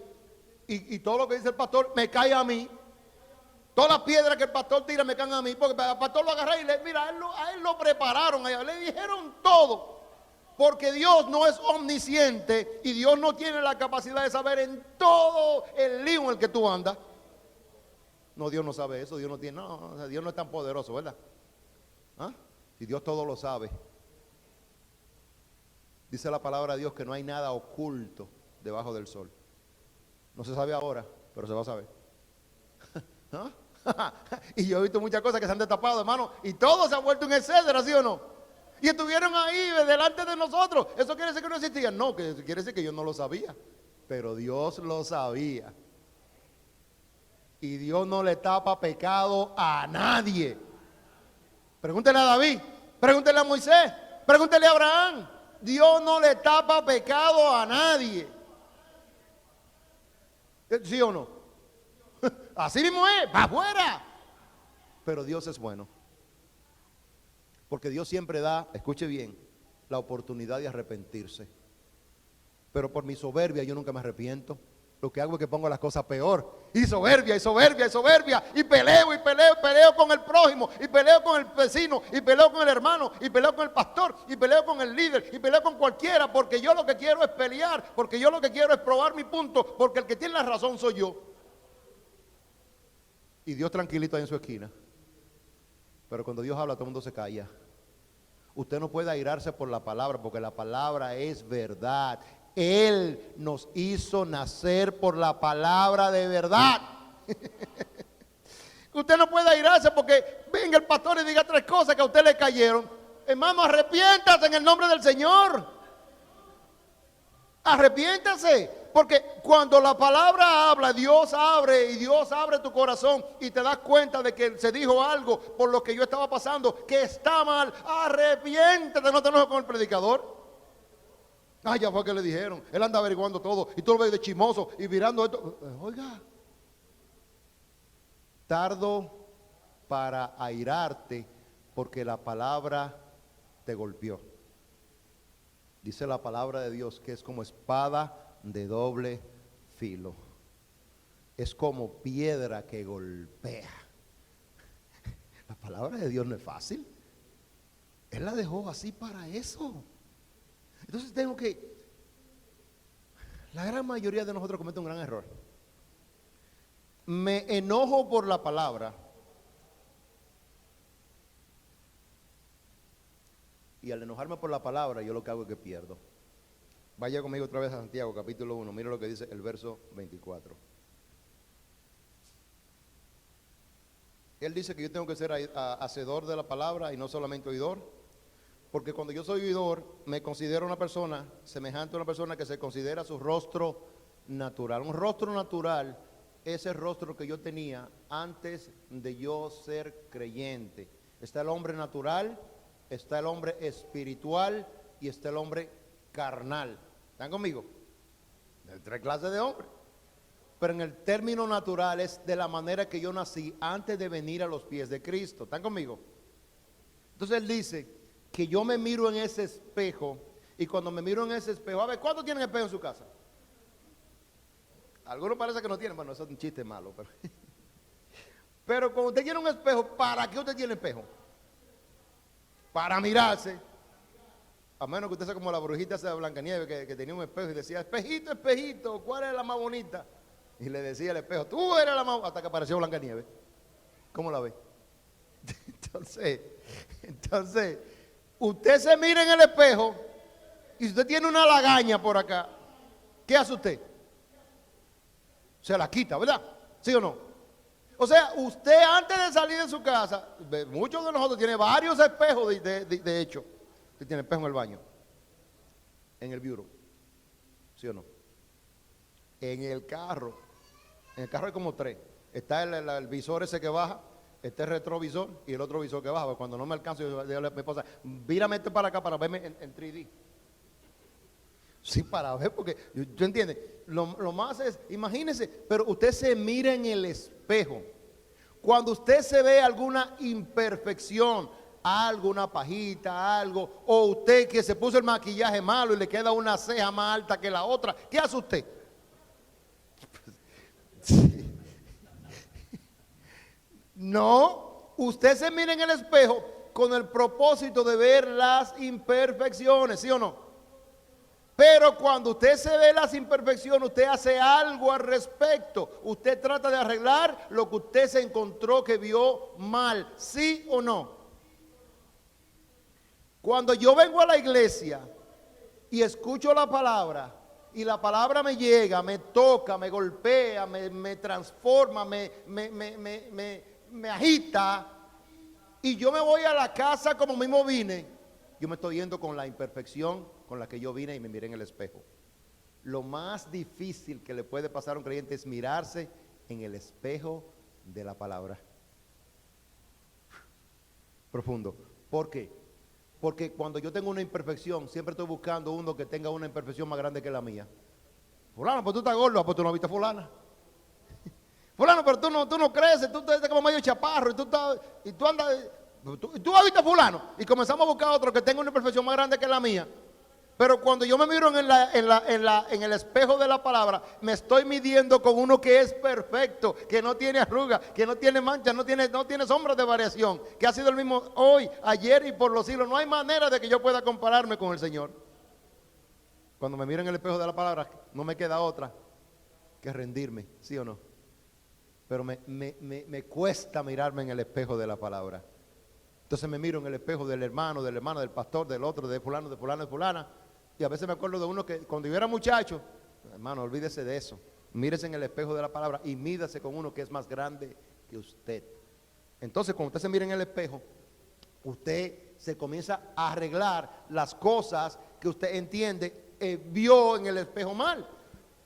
y todo lo que dice el pastor me cae a mí. Todas las piedras que el pastor tira me caen a mí. Porque el pastor lo agarra y mira, a él lo prepararon. Le dijeron todo. Porque Dios no es omnisciente y Dios no tiene la capacidad de saber en todo el lío en el que tú andas. No, Dios no sabe eso, Dios no tiene, Dios no es tan poderoso, ¿verdad? Si Dios todo lo sabe. Dice la palabra de Dios que no hay nada oculto debajo del sol. No se sabe ahora, pero se va a saber. Y yo he visto muchas cosas que se han destapado, hermano, y todo se ha vuelto un etcétera, ¿sí o no? Y estuvieron ahí delante de nosotros. ¿Eso quiere decir que no existían? No, que quiere decir que yo no lo sabía. Pero Dios lo sabía. Y Dios no le tapa pecado a nadie. Pregúntele a David, pregúntele a Moisés, pregúntele a Abraham. Dios no le tapa pecado a nadie. ¿Sí o no? Así mismo es, para afuera. Pero Dios es bueno. Porque Dios siempre da, escuche bien, la oportunidad de arrepentirse. Pero por mi soberbia yo nunca me arrepiento. Lo que hago es que pongo las cosas peor. Y soberbia, y soberbia, y soberbia. Y peleo, y peleo, y peleo con el prójimo. Y peleo con el vecino. Y peleo con el hermano. Y peleo con el pastor. Y peleo con el líder. Y peleo con cualquiera. Porque yo lo que quiero es pelear. Porque yo lo que quiero es probar mi punto. Porque el que tiene la razón soy yo. Y Dios tranquilito ahí en su esquina. Pero cuando Dios habla todo el mundo se calla. Usted no puede airarse por la palabra, porque la palabra es verdad. Él nos hizo nacer por la palabra de verdad. Usted no puede airarse porque venga el pastor y diga tres cosas que a usted le cayeron. Hermano, arrepiéntase en el nombre del Señor. Arrepiéntase. Porque cuando la palabra habla, Dios abre y Dios abre tu corazón y te das cuenta de que se dijo algo por lo que yo estaba pasando, que está mal. Arrepiéntete, no te enojes con el predicador. Ah, ya fue que le dijeron. Él anda averiguando todo y tú lo ves de chismoso y mirando esto. Oiga, tardo para airarte porque la palabra te golpeó. Dice la palabra de Dios que es como espada de doble filo. Es como piedra que golpea. La palabra de Dios no es fácil. Él la dejó así para eso. Entonces tengo que... La gran mayoría de nosotros comete un gran error. Me enojo por la palabra. Y al enojarme por la palabra, yo lo que hago es que pierdo. Vaya conmigo otra vez a Santiago, capítulo 1. Mira lo que dice el verso 24. Él dice que yo tengo que ser hacedor de la palabra y no solamente oidor. Porque cuando yo soy oidor, me considero una persona semejante a una persona que se considera su rostro natural. Un rostro natural es el rostro que yo tenía antes de yo ser creyente. Está el hombre natural, está el hombre espiritual y está el hombre carnal. ¿Están conmigo? Hay tres clases de hombres. Pero en el término natural es de la manera que yo nací antes de venir a los pies de Cristo. ¿Están conmigo? Entonces él dice que yo me miro en ese espejo y cuando me miro en ese espejo, a ver, ¿cuántos tienen espejo en su casa? Algunos parece que no tienen, bueno, eso es un chiste malo, pero cuando usted tiene un espejo, ¿para qué usted tiene espejo? Para mirarse. A menos que usted sea como la brujita esa de Blancanieves que tenía un espejo y decía, espejito, espejito, ¿cuál es la más bonita? Y le decía el espejo, tú eres la más bonita, hasta que apareció Blancanieves. ¿Cómo la ve? Entonces, usted se mira en el espejo y si usted tiene una lagaña por acá, ¿qué hace usted? Se la quita, ¿verdad? ¿Sí o no? O sea, usted antes de salir de su casa, muchos de nosotros tienen varios espejos de hecho. Usted tiene espejo en el baño, en el bureau, ¿sí o no? En el carro hay como tres. Está el visor ese que baja, está el retrovisor y el otro visor que baja. Porque cuando no me alcanzo, yo digo a mi esposa, mírame este para acá para verme en 3D. Sí, para ver, porque, ¿tú entiendes? Lo más es, imagínese, pero usted se mira en el espejo. Cuando usted se ve alguna imperfección, algo, una pajita, algo, o usted que se puso el maquillaje malo y le queda una ceja más alta que la otra, ¿qué hace usted? Sí. No, usted se mira en el espejo con el propósito de ver las imperfecciones, ¿sí o no? Pero cuando usted se ve las imperfecciones, usted hace algo al respecto. Usted trata de arreglar lo que usted se encontró que vio mal, ¿sí o no? Cuando yo vengo a la iglesia y escucho la palabra, y la palabra me llega, me toca, me golpea, me transforma, me me agita y yo me voy a la casa como mismo vine, yo me estoy yendo con la imperfección con la que yo vine y me miré en el espejo. Lo más difícil que le puede pasar a un creyente es mirarse en el espejo de la palabra. Profundo. ¿Por qué? Porque cuando yo tengo una imperfección, siempre estoy buscando uno que tenga una imperfección más grande que la mía. Fulano, pues tú estás gordo, pues tú no viste a fulana. Fulano, pero tú no creces, tú estás como medio chaparro y tú andas, tú has visto a fulano. Y comenzamos a buscar otro que tenga una imperfección más grande que la mía. Pero cuando yo me miro en el espejo de la palabra, me estoy midiendo con uno que es perfecto, que no tiene arruga, que no tiene mancha, no tiene sombra de variación, que ha sido el mismo hoy, ayer y por los siglos. No hay manera de que yo pueda compararme con el Señor. Cuando me miro en el espejo de la palabra, no me queda otra que rendirme, ¿sí o no? Pero me cuesta mirarme en el espejo de la palabra. Entonces me miro en el espejo del hermano, del pastor, del otro, de fulano, de fulano, de fulana. Y a veces me acuerdo de uno que cuando yo era muchacho, hermano, olvídese de eso. Mírese en el espejo de la palabra y mídase con uno que es más grande que usted. Entonces, cuando usted se mira en el espejo, usted se comienza a arreglar las cosas que usted entiende, vio en el espejo mal.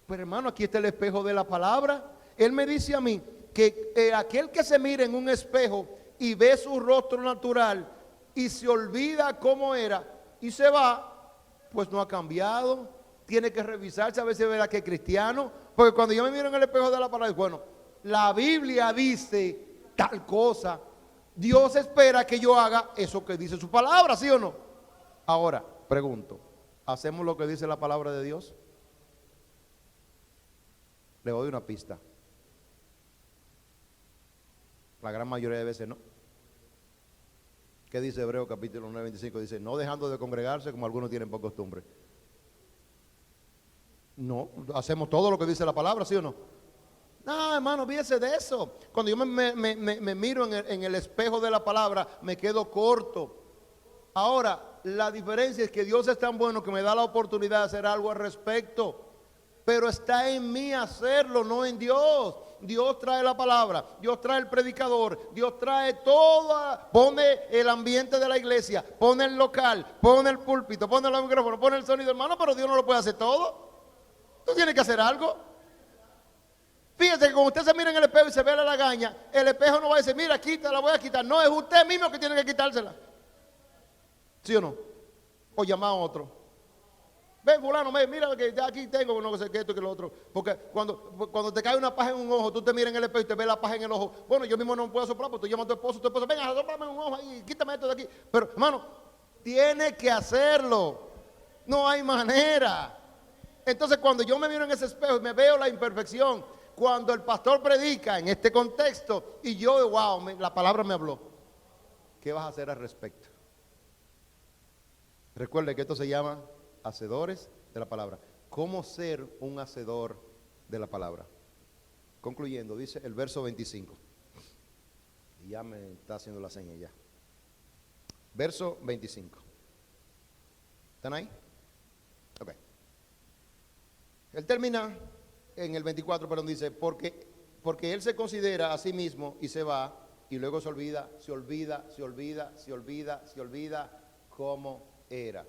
Pero hermano, aquí está el espejo de la palabra. Él me dice a mí que aquel que se mira en un espejo y ve su rostro natural y se olvida cómo era y se va, pues no ha cambiado. Tiene que revisarse a ver si es verdad que es cristiano, porque cuando yo me miro en el espejo de la palabra, bueno, la Biblia dice tal cosa, Dios espera que yo haga eso que dice su palabra, ¿sí o no? Ahora, pregunto, ¿hacemos lo que dice la palabra de Dios? Le doy una pista. La gran mayoría de veces no. ¿Qué dice Hebreos capítulo 9, 25? Dice, no dejando de congregarse como algunos tienen por costumbre. No, hacemos todo lo que dice la palabra, ¿sí o no? No, hermano, olvídese de eso. Cuando yo me miro en el espejo de la palabra, me quedo corto. Ahora, la diferencia es que Dios es tan bueno que me da la oportunidad de hacer algo al respecto. Pero está en mí hacerlo, no en Dios. Dios trae la palabra, Dios trae el predicador, Dios trae todo, pone el ambiente de la iglesia, pone el local, pone el púlpito, pone el micrófono, pone el sonido, hermano, pero Dios no lo puede hacer todo. Tú tienes que hacer algo. Fíjese que cuando usted se mira en el espejo y se ve la lagaña, el espejo no va a decir, mira, quita, la voy a quitar. No, es usted mismo que tiene que quitársela. ¿Sí o no? O llamar a otro. Ven, fulano, mira que ya aquí tengo, no sé qué, esto que lo otro. Porque cuando te cae una paja en un ojo, tú te miras en el espejo y te ves la paja en el ojo. Bueno, yo mismo no puedo soplar, porque tú llamas a tu esposa, venga, soplame en un ojo y quítame esto de aquí. Pero, hermano, tiene que hacerlo. No hay manera. Entonces, cuando yo me miro en ese espejo y me veo la imperfección, cuando el pastor predica en este contexto y yo, wow, la palabra me habló. ¿Qué vas a hacer al respecto? Recuerde que esto se llama hacedores de la palabra. ¿Cómo ser un hacedor de la palabra? Concluyendo, dice el verso 25. Y ya me está haciendo la seña ya. Verso 25. ¿Están ahí? Ok. Él termina en el 24, perdón, dice, porque él se considera a sí mismo y se va, y luego se olvida cómo era.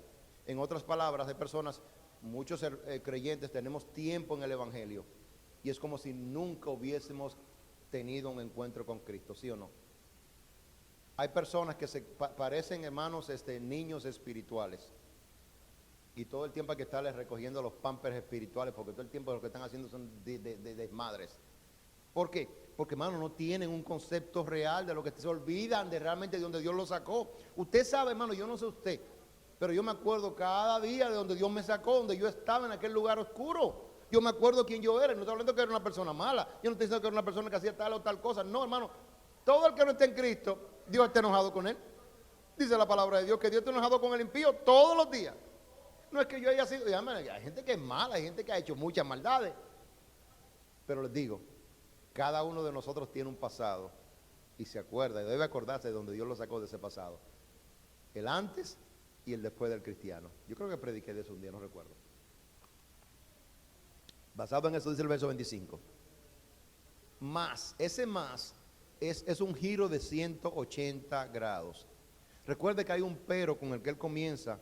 En otras palabras, de personas, muchos creyentes tenemos tiempo en el Evangelio y es como si nunca hubiésemos tenido un encuentro con Cristo, ¿sí o no? Hay personas que se parecen, hermanos, niños espirituales y todo el tiempo hay que estarles recogiendo los pampers espirituales porque todo el tiempo lo que están haciendo son de desmadres. ¿Por qué? Porque, hermano, no tienen un concepto real de lo que se olvidan de realmente de donde Dios los sacó. Usted sabe, hermano, yo no sé usted, pero yo me acuerdo cada día de donde Dios me sacó, donde yo estaba en aquel lugar oscuro. Yo me acuerdo quién yo era. No estoy hablando que era una persona mala. Yo no estoy diciendo que era una persona que hacía tal o tal cosa. No, hermano. Todo el que no esté en Cristo, Dios está enojado con él. Dice la palabra de Dios que Dios está enojado con el impío todos los días. No es que yo haya sido... Hay gente que es mala, hay gente que ha hecho muchas maldades. Pero les digo, cada uno de nosotros tiene un pasado y se acuerda y debe acordarse de donde Dios lo sacó de ese pasado. El antes y el después del cristiano. Yo creo que prediqué de eso un día, no recuerdo. Basado en eso dice el verso 25. Más, ese más es un giro de 180 grados. Recuerde que hay un pero con el que él comienza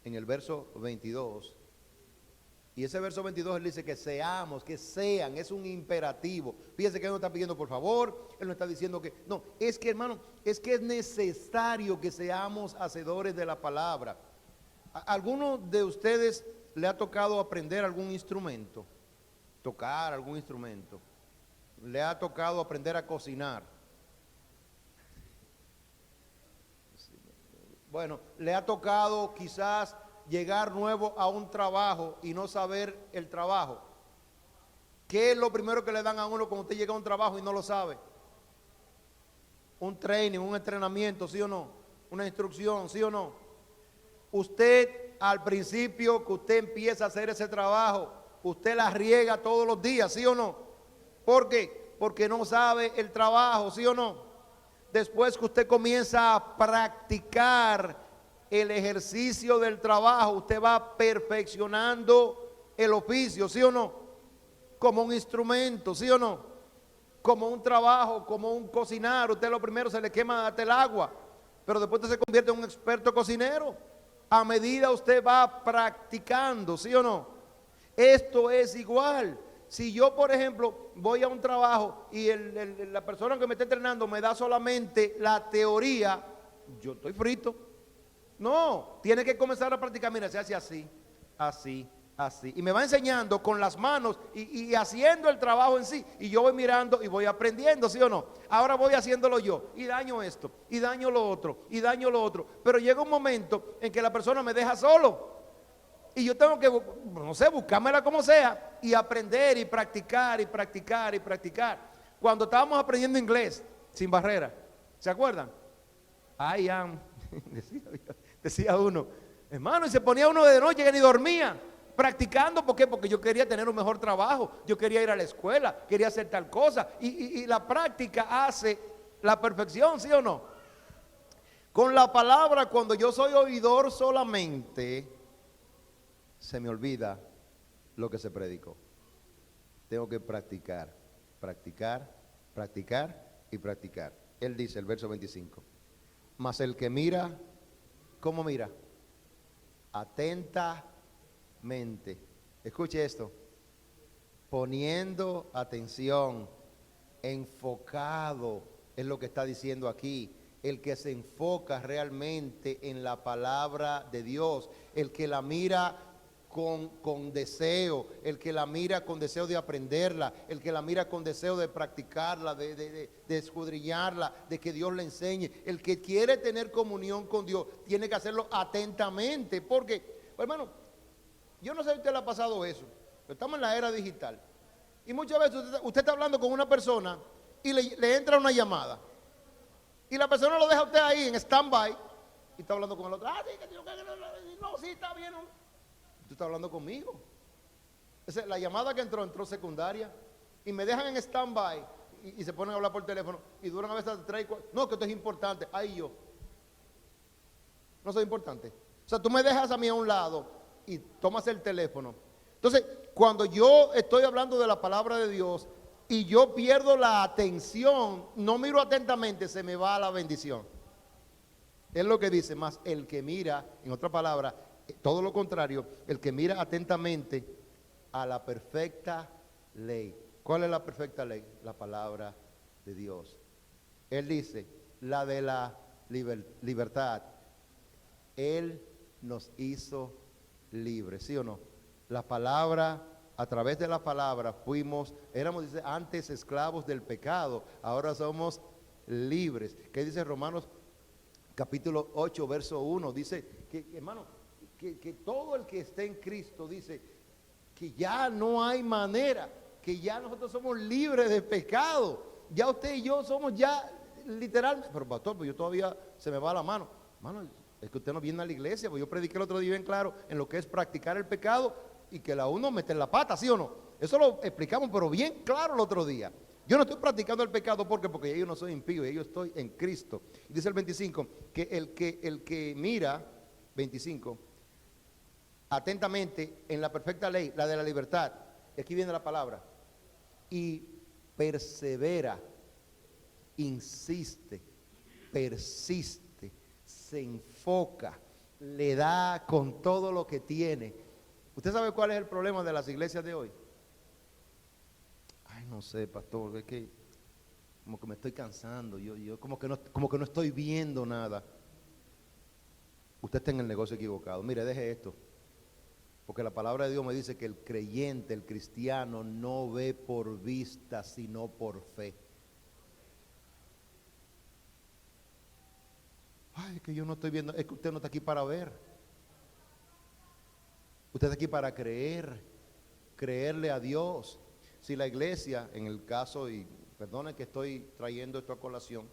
en el verso 22. Y ese verso 22 él dice que seamos, que sean, es un imperativo. Fíjense que él no está pidiendo por favor, él no está diciendo que, no, es que hermano, es que es necesario que seamos hacedores de la palabra. ¿A alguno de ustedes le ha tocado aprender algún instrumento? Tocar algún instrumento. Le ha tocado aprender a cocinar. Bueno, le ha tocado quizás llegar nuevo a un trabajo y no saber el trabajo. ¿Qué es lo primero que le dan a uno cuando usted llega a un trabajo y no lo sabe? Un training, un entrenamiento, ¿sí o no? Una instrucción, ¿sí o no? Usted al principio que usted empieza a hacer ese trabajo, usted la riega todos los días, ¿sí o no? ¿Por qué? Porque no sabe el trabajo, ¿sí o no? Después que usted comienza a practicar el ejercicio del trabajo, usted va perfeccionando el oficio, ¿sí o no? Como un instrumento, ¿sí o no? Como un trabajo, como un cocinar. Usted lo primero se le quema hasta el agua, pero después usted se convierte en un experto cocinero. A medida usted va practicando, ¿sí o no? Esto es igual. Si yo, por ejemplo, voy a un trabajo y la persona que me está entrenando me da solamente la teoría, yo estoy frito. No, tiene que comenzar a practicar. Mira, se hace así, así, así. Y me va enseñando con las manos y haciendo el trabajo en sí. Y yo voy mirando y voy aprendiendo, ¿sí o no? Ahora voy haciéndolo yo. Y daño esto, y daño lo otro, y daño lo otro. Pero llega un momento en que la persona me deja solo. Y yo tengo que, no sé, buscármela como sea y aprender y practicar y practicar y practicar. Cuando estábamos aprendiendo inglés, sin barrera, ¿se acuerdan? I am, decía uno, hermano, y se ponía uno de noche que ni dormía, practicando. ¿Por qué? Porque yo quería tener un mejor trabajo, yo quería ir a la escuela, quería hacer tal cosa. Y la práctica hace la perfección, ¿sí o no? Con la palabra, cuando yo soy oidor solamente, se me olvida lo que se predicó. Tengo que practicar, practicar, practicar y practicar. Él dice, el verso 25, mas el que mira, ¿cómo mira? Atentamente. Escuche esto, poniendo atención, enfocado, es lo que está diciendo aquí. El que se enfoca realmente en la palabra de Dios, el que la mira con deseo, el que la mira con deseo de aprenderla, el que la mira con deseo de practicarla, de escudriñarla, de que Dios le enseñe. El que quiere tener comunión con Dios tiene que hacerlo atentamente, porque, pues, hermano, yo no sé si a usted le ha pasado eso, pero estamos en la era digital y muchas veces usted está hablando con una persona y le entra una llamada y la persona lo deja a usted ahí en stand-by y está hablando con el otro. No, sí, está bien. Tú estás hablando conmigo. La llamada que entró secundaria y me dejan en stand-by y se ponen a hablar por teléfono y duran a veces 3 y 4. No, que esto es importante. Ahí yo no soy importante. O sea, tú me dejas a mí a un lado y tomas el teléfono. Entonces, cuando yo estoy hablando de la palabra de Dios y yo pierdo la atención, no miro atentamente, se me va la bendición. Es lo que dice, más el que mira, en otra palabra, todo lo contrario, el que mira atentamente a la perfecta ley. ¿Cuál es la perfecta ley? La palabra de Dios. Él dice, la de la libertad. Él nos hizo libres, ¿sí o no? La palabra, a través de la palabra éramos, dice, antes esclavos del pecado, ahora somos libres. ¿Qué dice Romanos capítulo 8, verso 1? Dice que, hermano, que todo el que esté en Cristo, dice que ya no hay manera, que ya nosotros somos libres de pecado. Ya usted y yo somos ya literalmente. Pero pastor, pues yo todavía se me va la mano. Hermano, es que usted no viene a la iglesia, pues yo prediqué el otro día bien claro en lo que es practicar el pecado y que la uno mete en la pata, ¿sí o no? Eso lo explicamos, pero bien claro el otro día. Yo no estoy practicando el pecado porque yo no soy impío, yo estoy en Cristo. Y dice el 25, que el que mira, 25, atentamente en la perfecta ley, la de la libertad, aquí viene la palabra, y persevera insiste, persiste, se enfoca, le da con todo lo que tiene. ¿Usted sabe cuál es el problema de las iglesias de hoy? Ay, no sé, pastor, es que como que me estoy cansando, yo como que no estoy viendo nada. Usted está en el negocio equivocado. Mire, deje esto. Porque la palabra de Dios me dice que el creyente, el cristiano, no ve por vista, sino por fe. Ay, es que yo no estoy viendo, es que usted no está aquí para ver. Usted está aquí para creer, creerle a Dios. Si la iglesia, en el caso, y perdone que estoy trayendo esto a colación,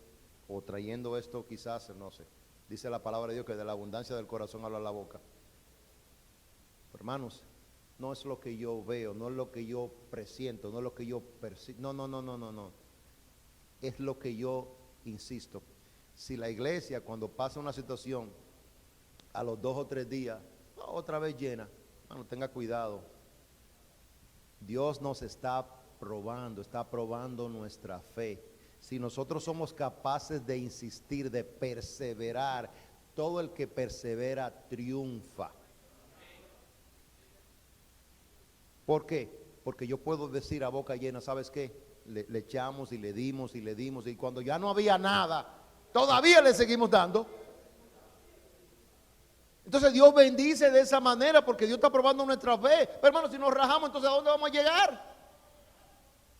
o trayendo esto quizás, no sé, dice la palabra de Dios que de la abundancia del corazón habla la boca. Hermanos, no es lo que yo veo, no es lo que yo presiento, no es lo que yo percibo, no. Es lo que yo insisto. Si la iglesia cuando pasa una situación, a los 2 o 3 días, otra vez llena, hermano, tenga cuidado. Dios nos está probando nuestra fe. Si nosotros somos capaces de insistir, de perseverar, todo el que persevera triunfa. ¿Por qué? Porque yo puedo decir a boca llena, ¿sabes qué? Le echamos y le dimos y cuando ya no había nada, todavía le seguimos dando. Entonces Dios bendice de esa manera porque Dios está probando nuestra fe. Pero hermano, si nos rajamos, entonces ¿a dónde vamos a llegar?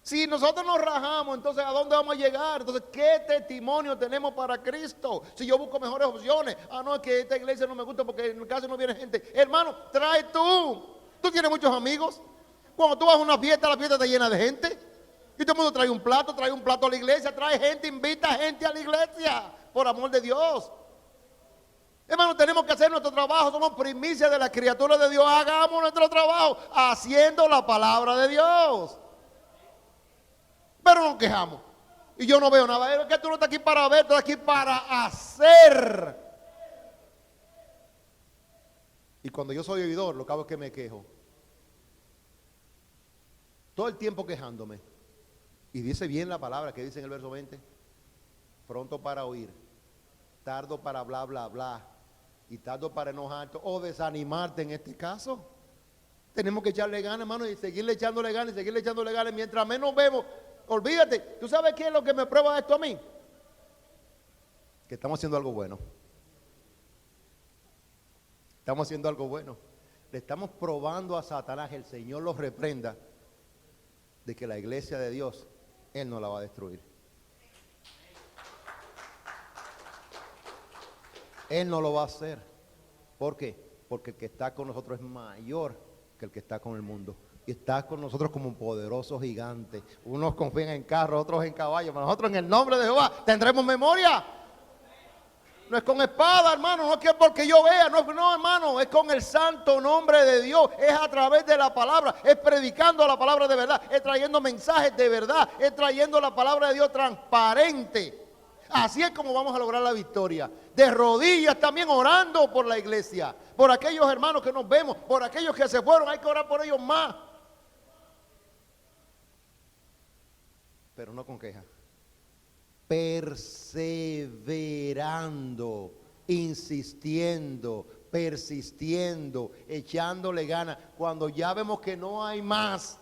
Si nosotros nos rajamos, entonces ¿a dónde vamos a llegar? Entonces, ¿qué testimonio tenemos para Cristo? Si yo busco mejores opciones, no, es que esta iglesia no me gusta porque en mi casa no viene gente. Hermano, trae tú. Tú tienes muchos amigos. Cuando tú vas a una fiesta, la fiesta está llena de gente. Y todo el mundo trae un plato a la iglesia, trae gente, invita gente a la iglesia, por amor de Dios. Hermano, tenemos que hacer nuestro trabajo, somos primicias de las criaturas de Dios, hagamos nuestro trabajo haciendo la palabra de Dios. Pero nos quejamos. Y yo no veo nada, es que tú no estás aquí para ver, tú estás aquí para hacer. Y cuando yo soy oidor, lo que hago es que me quejo. Todo el tiempo quejándome. Y dice bien la palabra que dice en el verso 20. Pronto para oír, tardo para bla, bla, bla. Y tardo para enojarte o desanimarte en este caso. Tenemos que echarle ganas, hermano, y seguirle echándole ganas, Mientras menos vemos, olvídate. ¿Tú sabes qué es lo que me prueba esto a mí? Que estamos haciendo algo bueno. Estamos haciendo algo bueno. Le estamos probando a Satanás, el Señor los reprenda, de que la iglesia de Dios, Él no la va a destruir. Él no lo va a hacer. ¿Por qué? Porque el que está con nosotros es mayor que el que está con el mundo. Y está con nosotros como un poderoso gigante. Unos confían en carros, otros en caballos. Pero nosotros en el nombre de Jehová tendremos memoria. No es con espada, hermano, no es que porque yo vea, no, hermano, es con el santo nombre de Dios, es a través de la palabra, es predicando la palabra de verdad, es trayendo mensajes de verdad, es trayendo la palabra de Dios transparente. Así es como vamos a lograr la victoria. De rodillas también orando por la iglesia, por aquellos hermanos que nos vemos, por aquellos que se fueron, hay que orar por ellos más. Pero no con queja. Perseverando, insistiendo, persistiendo, echándole ganas. Cuando ya vemos que no hay más,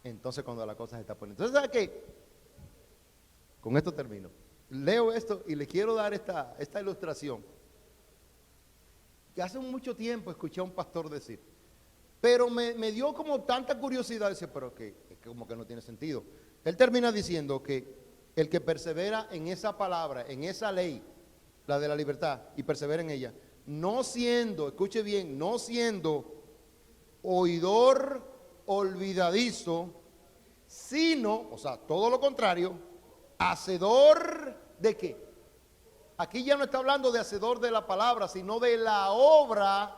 entonces cuando la cosa se está poniendo. Entonces, ¿sabe qué? Con esto termino. Leo esto y le quiero dar esta ilustración. Que hace mucho tiempo escuché a un pastor decir, pero me dio como tanta curiosidad, dice, pero que como que no tiene sentido. Él termina diciendo que el que persevera en esa palabra, en esa ley, la de la libertad, y persevera en ella, no siendo, escuche bien, no siendo oidor olvidadizo, sino, o sea, todo lo contrario, hacedor de qué. Aquí ya no está hablando de hacedor de la palabra, sino de la obra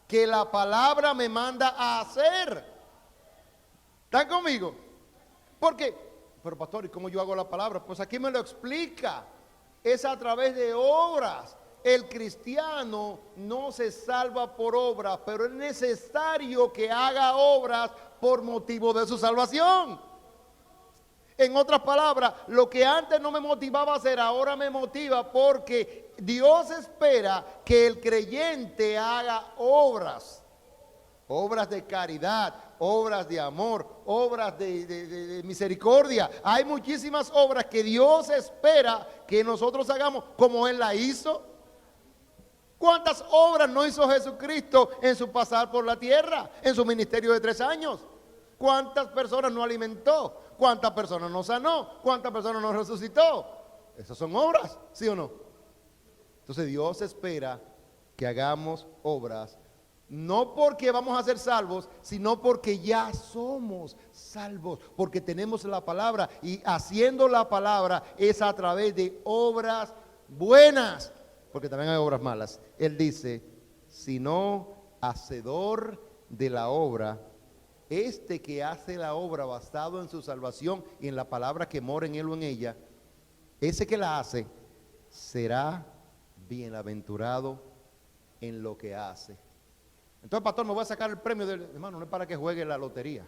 que la palabra me manda a hacer. ¿Están conmigo? ¿Por qué? Pero pastor, ¿y cómo yo hago la palabra? Pues aquí me lo explica. Es a través de obras. El cristiano no se salva por obras, pero es necesario que haga obras por motivo de su salvación. En otras palabras, lo que antes no me motivaba a hacer, ahora me motiva porque Dios espera que el creyente haga obras. Obras de caridad, obras de amor, obras de misericordia. Hay muchísimas obras que Dios espera que nosotros hagamos como Él la hizo. ¿Cuántas obras no hizo Jesucristo en su pasar por la tierra, en su ministerio de 3 años? ¿Cuántas personas no alimentó? ¿Cuántas personas no sanó? ¿Cuántas personas no resucitó? Esas son obras, ¿sí o no? Entonces Dios espera que hagamos obras, no porque vamos a ser salvos, sino porque ya somos salvos, porque tenemos la palabra, y haciendo la palabra es a través de obras buenas, porque también hay obras malas. Él dice, sino hacedor de la obra, este que hace la obra basado en su salvación y en la palabra que mora en él o en ella, ese que la hace será bienaventurado en lo que hace. Entonces, pastor, me voy a sacar el premio del hermano, no es para que juegue la lotería.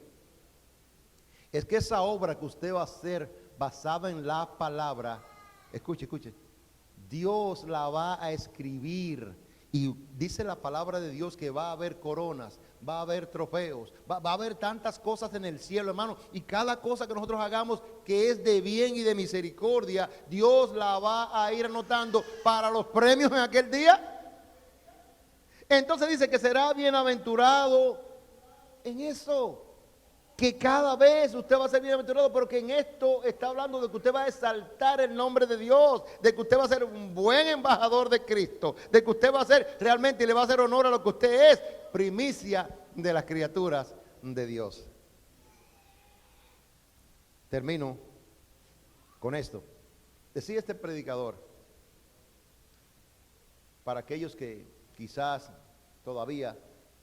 Es que esa obra que usted va a hacer basada en la palabra, escuche, Dios la va a escribir. Y dice la palabra de Dios que va a haber coronas, va a haber trofeos, va a haber tantas cosas en el cielo, hermano. Y cada cosa que nosotros hagamos que es de bien y de misericordia, Dios la va a ir anotando para los premios en aquel día. Entonces dice que será bienaventurado en eso. Que cada vez usted va a ser bienaventurado, pero que en esto está hablando de que usted va a exaltar el nombre de Dios, de que usted va a ser un buen embajador de Cristo, de que usted va a ser realmente y le va a hacer honor a lo que usted es, primicia de las criaturas de Dios. Termino con esto. Decía este predicador, para aquellos que quizás todavía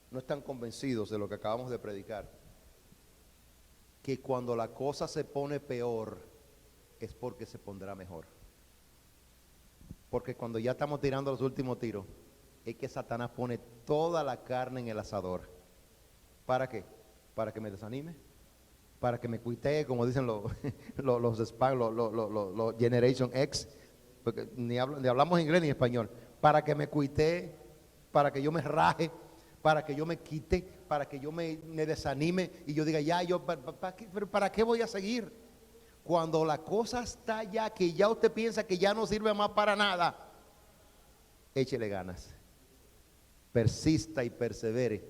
no están convencidos de lo que acabamos de predicar, que cuando la cosa se pone peor es porque se pondrá mejor. Porque cuando ya estamos tirando los últimos tiros, es que Satanás pone toda la carne en el asador. ¿Para qué? Para que me desanime, para que me cuitee, como dicen los spam, los Generation X, porque ni hablamos inglés ni español, para que me cuitee, para que yo me raje, para que yo me quite, para que yo me desanime y yo diga, ya, ¿para qué voy a seguir? Cuando la cosa está ya, que ya usted piensa que ya no sirve más para nada, échele ganas, persista y persevere,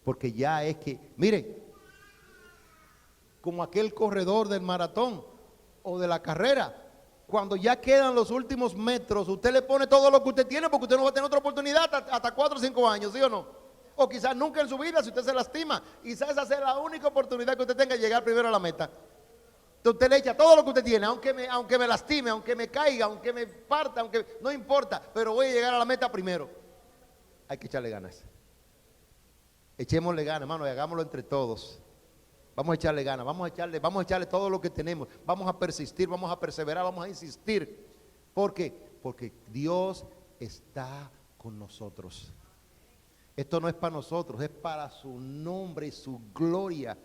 porque ya es que, mire, como aquel corredor del maratón o de la carrera, cuando ya quedan los últimos metros, usted le pone todo lo que usted tiene, porque usted no va a tener otra oportunidad hasta 4 o 5 años, ¿sí o no? O quizás nunca en su vida, si usted se lastima. Quizás esa sea la única oportunidad que usted tenga de llegar primero a la meta. Entonces usted le echa todo lo que usted tiene, aunque me lastime, aunque me caiga, aunque me parta, no importa, pero voy a llegar a la meta primero. Hay que echarle ganas. Echémosle ganas, hermano, y hagámoslo entre todos. Vamos a echarle ganas, vamos a echarle todo lo que tenemos. Vamos a persistir, vamos a perseverar, vamos a insistir. ¿Por qué? Porque Dios está con nosotros. Esto no es para nosotros, es para su nombre y su gloria.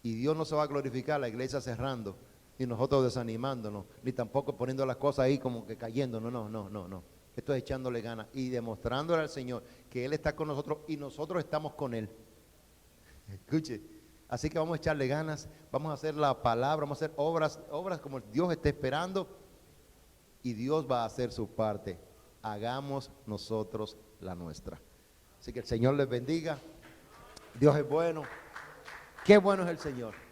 Y Dios no se va a glorificar, la iglesia cerrando, ni nosotros desanimándonos, ni tampoco poniendo las cosas ahí como que cayendo. No. Esto es echándole ganas y demostrándole al Señor que Él está con nosotros y nosotros estamos con Él. Escuche, así que vamos a echarle ganas, vamos a hacer la palabra, vamos a hacer obras como Dios está esperando, y Dios va a hacer su parte. Hagamos nosotros la nuestra. Así que el Señor les bendiga. Dios es bueno. Qué bueno es el Señor.